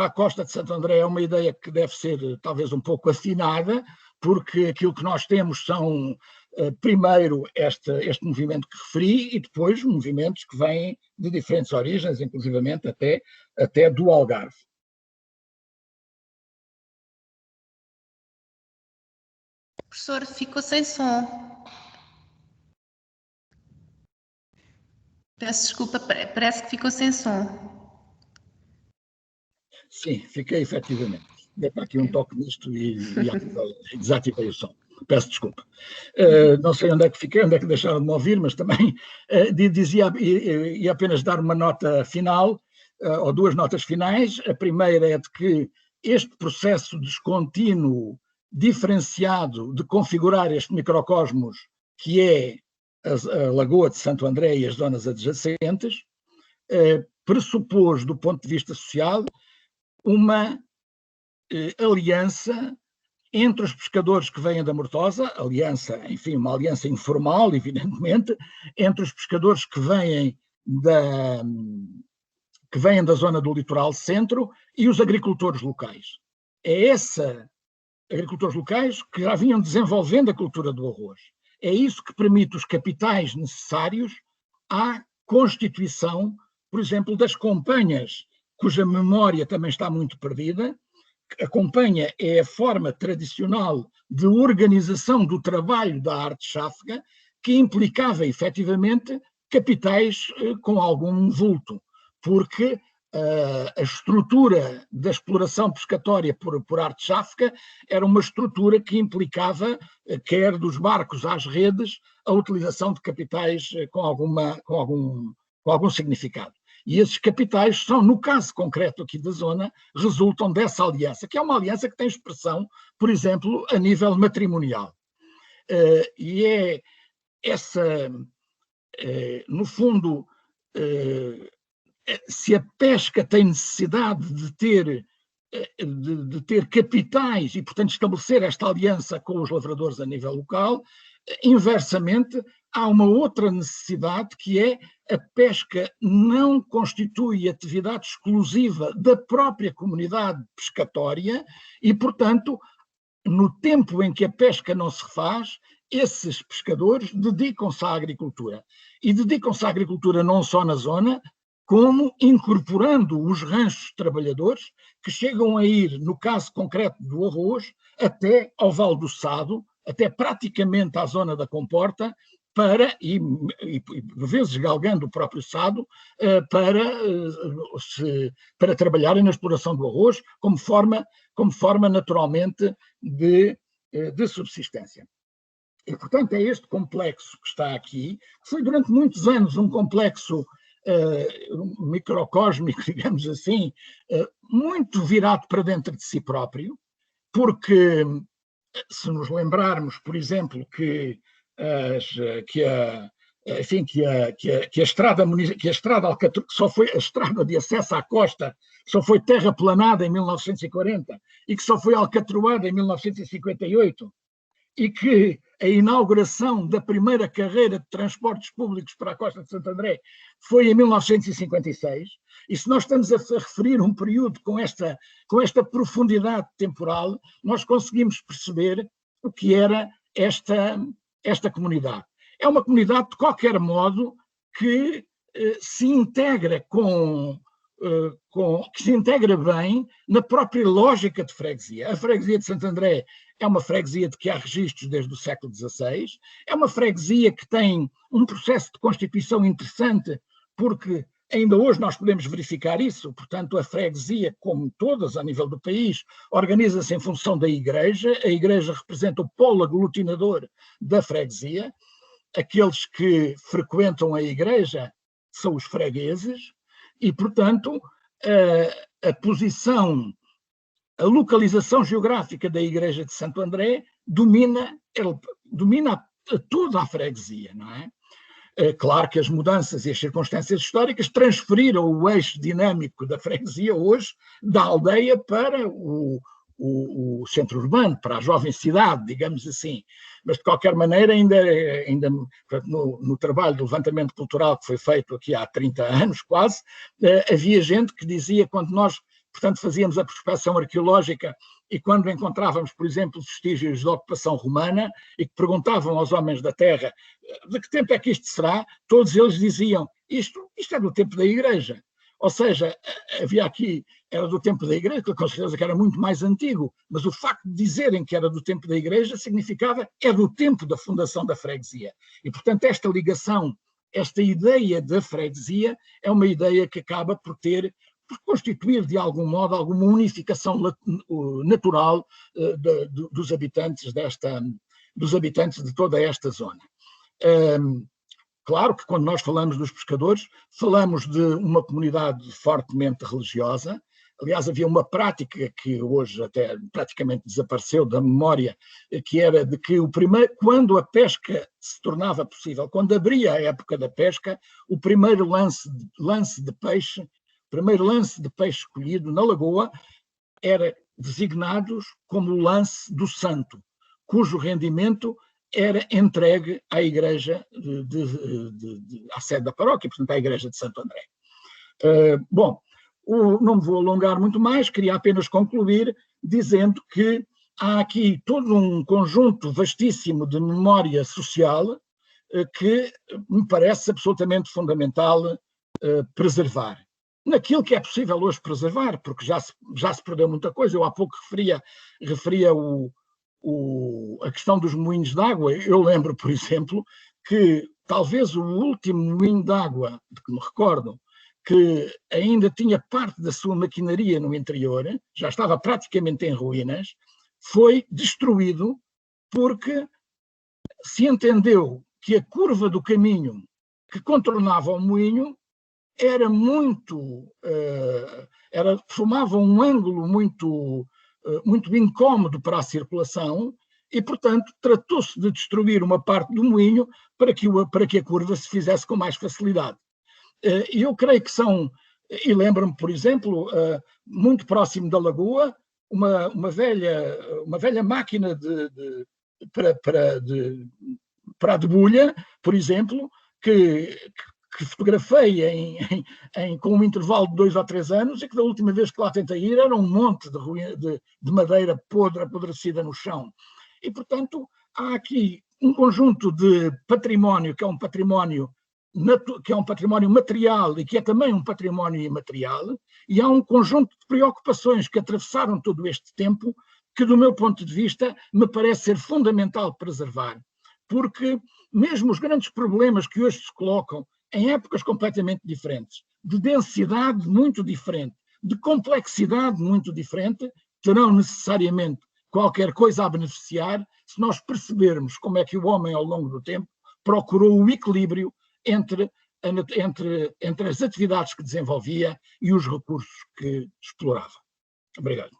a Costa de Santo André é uma ideia que deve ser talvez um pouco afinada, porque aquilo que nós temos são, primeiro, este movimento que referi e depois movimentos que vêm de diferentes origens, inclusivamente até do Algarve. Professor, ficou sem som. Peço desculpa, parece que ficou sem som. Sim, fiquei efetivamente. Dei para aqui um toque nisto e desativei o som. Peço desculpa. Não sei onde é que fiquei, onde é que deixaram de me ouvir, mas também ia apenas dar uma nota final, ou duas notas finais. A primeira é de que este processo descontínuo, diferenciado de configurar este microcosmos, que é a Lagoa de Santo André e as zonas adjacentes, pressupôs, do ponto de vista social, uma aliança entre os pescadores que vêm da Mortosa, uma aliança informal, evidentemente, entre os pescadores que vêm que vêm da zona do litoral centro, e os agricultores locais. É agricultores locais que já vinham desenvolvendo a cultura do arroz. É isso que permite os capitais necessários à constituição, por exemplo, das companhias, cuja memória também está muito perdida. A companhia é a forma tradicional de organização do trabalho da arte cháfega, que implicava efetivamente capitais com algum vulto, porque a estrutura da exploração pescatória por arte cháfega era uma estrutura que implicava, quer dos barcos às redes, a utilização de capitais com algum significado. E esses capitais são, no caso concreto aqui da zona, resultam dessa aliança, que é uma aliança que tem expressão, por exemplo, a nível matrimonial. E é essa, no fundo, se a pesca tem necessidade de ter capitais e, portanto, estabelecer esta aliança com os lavradores a nível local, inversamente, há uma outra necessidade, que é a pesca não constitui atividade exclusiva da própria comunidade pescatória e, portanto, no tempo em que a pesca não se faz, esses pescadores dedicam-se à agricultura. E dedicam-se à agricultura não só na zona, como incorporando os ranchos trabalhadores, que chegam a ir, no caso concreto do arroz, até ao Vale do Sado, até praticamente à zona da Comporta, e por vezes galgando o próprio Sado, para trabalharem na exploração do arroz, como forma naturalmente de subsistência. E, portanto, é este complexo que está aqui, que foi durante muitos anos um complexo microcósmico, digamos assim, muito virado para dentro de si próprio, porque se nos lembrarmos, por exemplo, que a estrada que só foi a estrada de acesso à costa, só foi terraplanada em 1940 e que só foi alcatroada em 1958, e que a inauguração da primeira carreira de transportes públicos para a costa de Santo André foi em 1956, e se nós estamos a referir um período com esta profundidade temporal, nós conseguimos perceber o que era esta comunidade. É uma comunidade, de qualquer modo, que se integra que se integra bem na própria lógica de freguesia. A freguesia de Santo André é uma freguesia de que há registros desde o século XVI, é uma freguesia que tem um processo de constituição interessante, porque ainda hoje nós podemos verificar isso. Portanto, a freguesia, como todas a nível do país, organiza-se em função da igreja. A igreja representa o polo aglutinador da freguesia. Aqueles que frequentam a igreja são os fregueses e, portanto, a localização geográfica da igreja de Santo André domina toda a freguesia, não é? Claro que as mudanças e as circunstâncias históricas transferiram o eixo dinâmico da freguesia hoje da aldeia para o centro urbano, para a jovem cidade, digamos assim. Mas, de qualquer maneira, ainda no trabalho do levantamento cultural que foi feito aqui há 30 anos, quase, havia gente que dizia, quando nós, portanto, fazíamos a prospecção arqueológica e quando encontrávamos, por exemplo, vestígios de ocupação romana e que perguntavam aos homens da terra de que tempo é que isto será, todos eles diziam, isto é do tempo da igreja. Ou seja, havia aqui, era do tempo da igreja, com certeza que era muito mais antigo, mas o facto de dizerem que era do tempo da igreja significava é do tempo da fundação da freguesia. E, portanto, esta ligação, esta ideia da freguesia é uma ideia que acaba por constituir, de algum modo, alguma unificação natural dos habitantes de toda esta zona. Claro que quando nós falamos dos pescadores, falamos de uma comunidade fortemente religiosa. Aliás, havia uma prática que hoje até praticamente desapareceu da memória, que era de que quando a pesca se tornava possível, quando abria a época da pesca, o primeiro lance de peixe escolhido na lagoa era designado como o lance do santo, cujo rendimento era entregue à igreja, à sede da paróquia, portanto à igreja de Santo André. Bom, Não me vou alongar muito mais, queria apenas concluir dizendo que há aqui todo um conjunto vastíssimo de memória social que me parece absolutamente fundamental preservar. Naquilo que é possível hoje preservar, porque já se perdeu muita coisa. Eu há pouco referia a questão dos moinhos de água. Eu lembro, por exemplo, que talvez o último moinho de água, de que me recordo, que ainda tinha parte da sua maquinaria no interior, já estava praticamente em ruínas, foi destruído porque se entendeu que a curva do caminho que contornava o moinho era formava um ângulo muito incómodo para a circulação e, portanto, tratou-se de destruir uma parte do moinho para que a curva se fizesse com mais facilidade. E eu creio que e lembro-me, por exemplo, muito próximo da Lagoa, uma velha máquina para a debulha, por exemplo, que fotografei com um intervalo de 2 ou 3 anos e que da última vez que lá tentei ir era um monte de madeira podre, apodrecida no chão. E, portanto, há aqui um conjunto de património que é um património material e que é também um património imaterial, e há um conjunto de preocupações que atravessaram todo este tempo que, do meu ponto de vista, me parece ser fundamental preservar, porque mesmo os grandes problemas que hoje se colocam em épocas completamente diferentes, de densidade muito diferente, de complexidade muito diferente, terão necessariamente qualquer coisa a beneficiar se nós percebermos como é que o homem, ao longo do tempo, procurou o equilíbrio entre as atividades que desenvolvia e os recursos que explorava. Obrigado.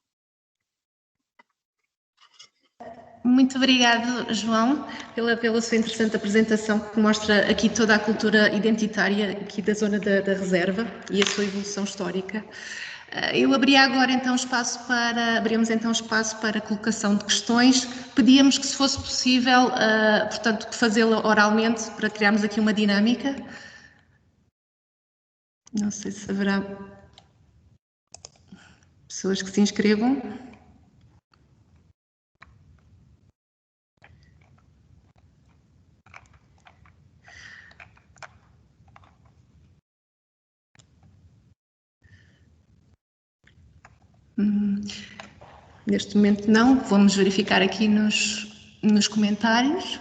Muito obrigado, João, pela sua interessante apresentação, que mostra aqui toda a cultura identitária aqui da zona da reserva e a sua evolução histórica. Eu abrimos então espaço para a colocação de questões. Pedíamos que, se fosse possível, portanto, fazê-la oralmente para criarmos aqui uma dinâmica. Não sei se haverá pessoas que se inscrevam. Neste momento não, vamos verificar aqui nos comentários.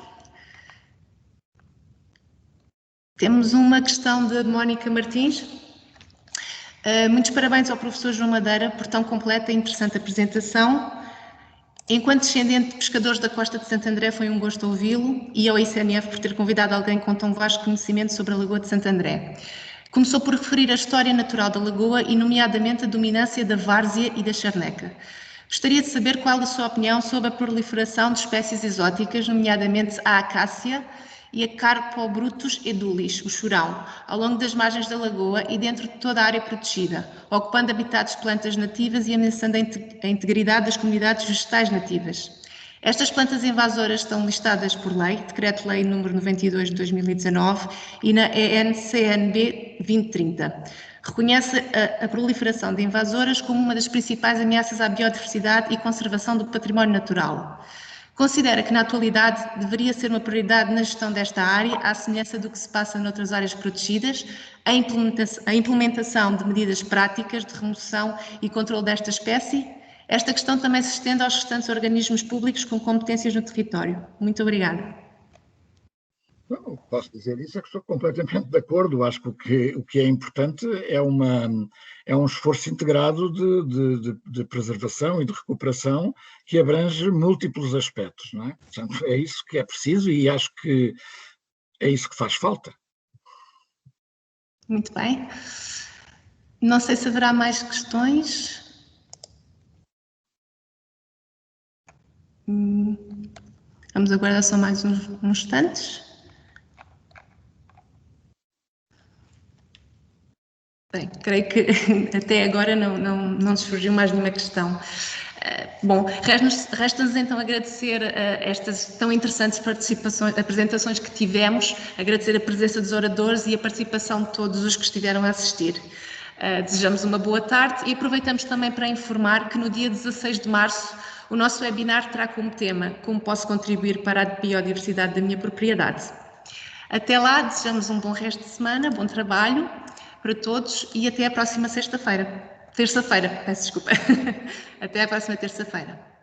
Temos uma questão de Mónica Martins. Muitos parabéns ao professor João Madeira por tão completa e interessante apresentação. Enquanto descendente de pescadores da costa de Santo André, foi um gosto ouvi-lo, e ao ICNF por ter convidado alguém com tão vasto conhecimento sobre a Lagoa de Santo André. Começou por referir a história natural da Lagoa e, nomeadamente, a dominância da várzea e da charneca. Gostaria de saber qual a sua opinião sobre a proliferação de espécies exóticas, nomeadamente a acácia e a Carpobrutus edulis, o churão, ao longo das margens da lagoa e dentro de toda a área protegida, ocupando habitats de plantas nativas e ameaçando a integridade das comunidades vegetais nativas. Estas plantas invasoras estão listadas por lei, Decreto-Lei nº 92 de 2019 e na EN/CNB 2030. Reconhece a proliferação de invasoras como uma das principais ameaças à biodiversidade e conservação do património natural. Considera que, na atualidade, deveria ser uma prioridade na gestão desta área, à semelhança do que se passa noutras áreas protegidas, a implementação de medidas práticas de remoção e controle desta espécie? Esta questão também se estende aos restantes organismos públicos com competências no território. Muito obrigada. Não, posso dizer isso, é que estou completamente de acordo. Acho que o que é importante é um esforço integrado de preservação e de recuperação que abrange múltiplos aspectos, não é? Portanto, é isso que é preciso e acho que é isso que faz falta. Muito bem. Não sei se haverá mais questões. Vamos aguardar só mais uns instantes. Bem, creio que até agora não surgiu mais nenhuma questão. Bom, resta-nos então agradecer estas tão interessantes apresentações que tivemos, agradecer a presença dos oradores e a participação de todos os que estiveram a assistir. Desejamos uma boa tarde e aproveitamos também para informar que no dia 16 de março o nosso webinar terá como tema Como posso contribuir para a biodiversidade da minha propriedade. Até lá, desejamos um bom resto de semana, bom trabalho para todos e até a próxima terça-feira, peço desculpa. Até a próxima terça-feira.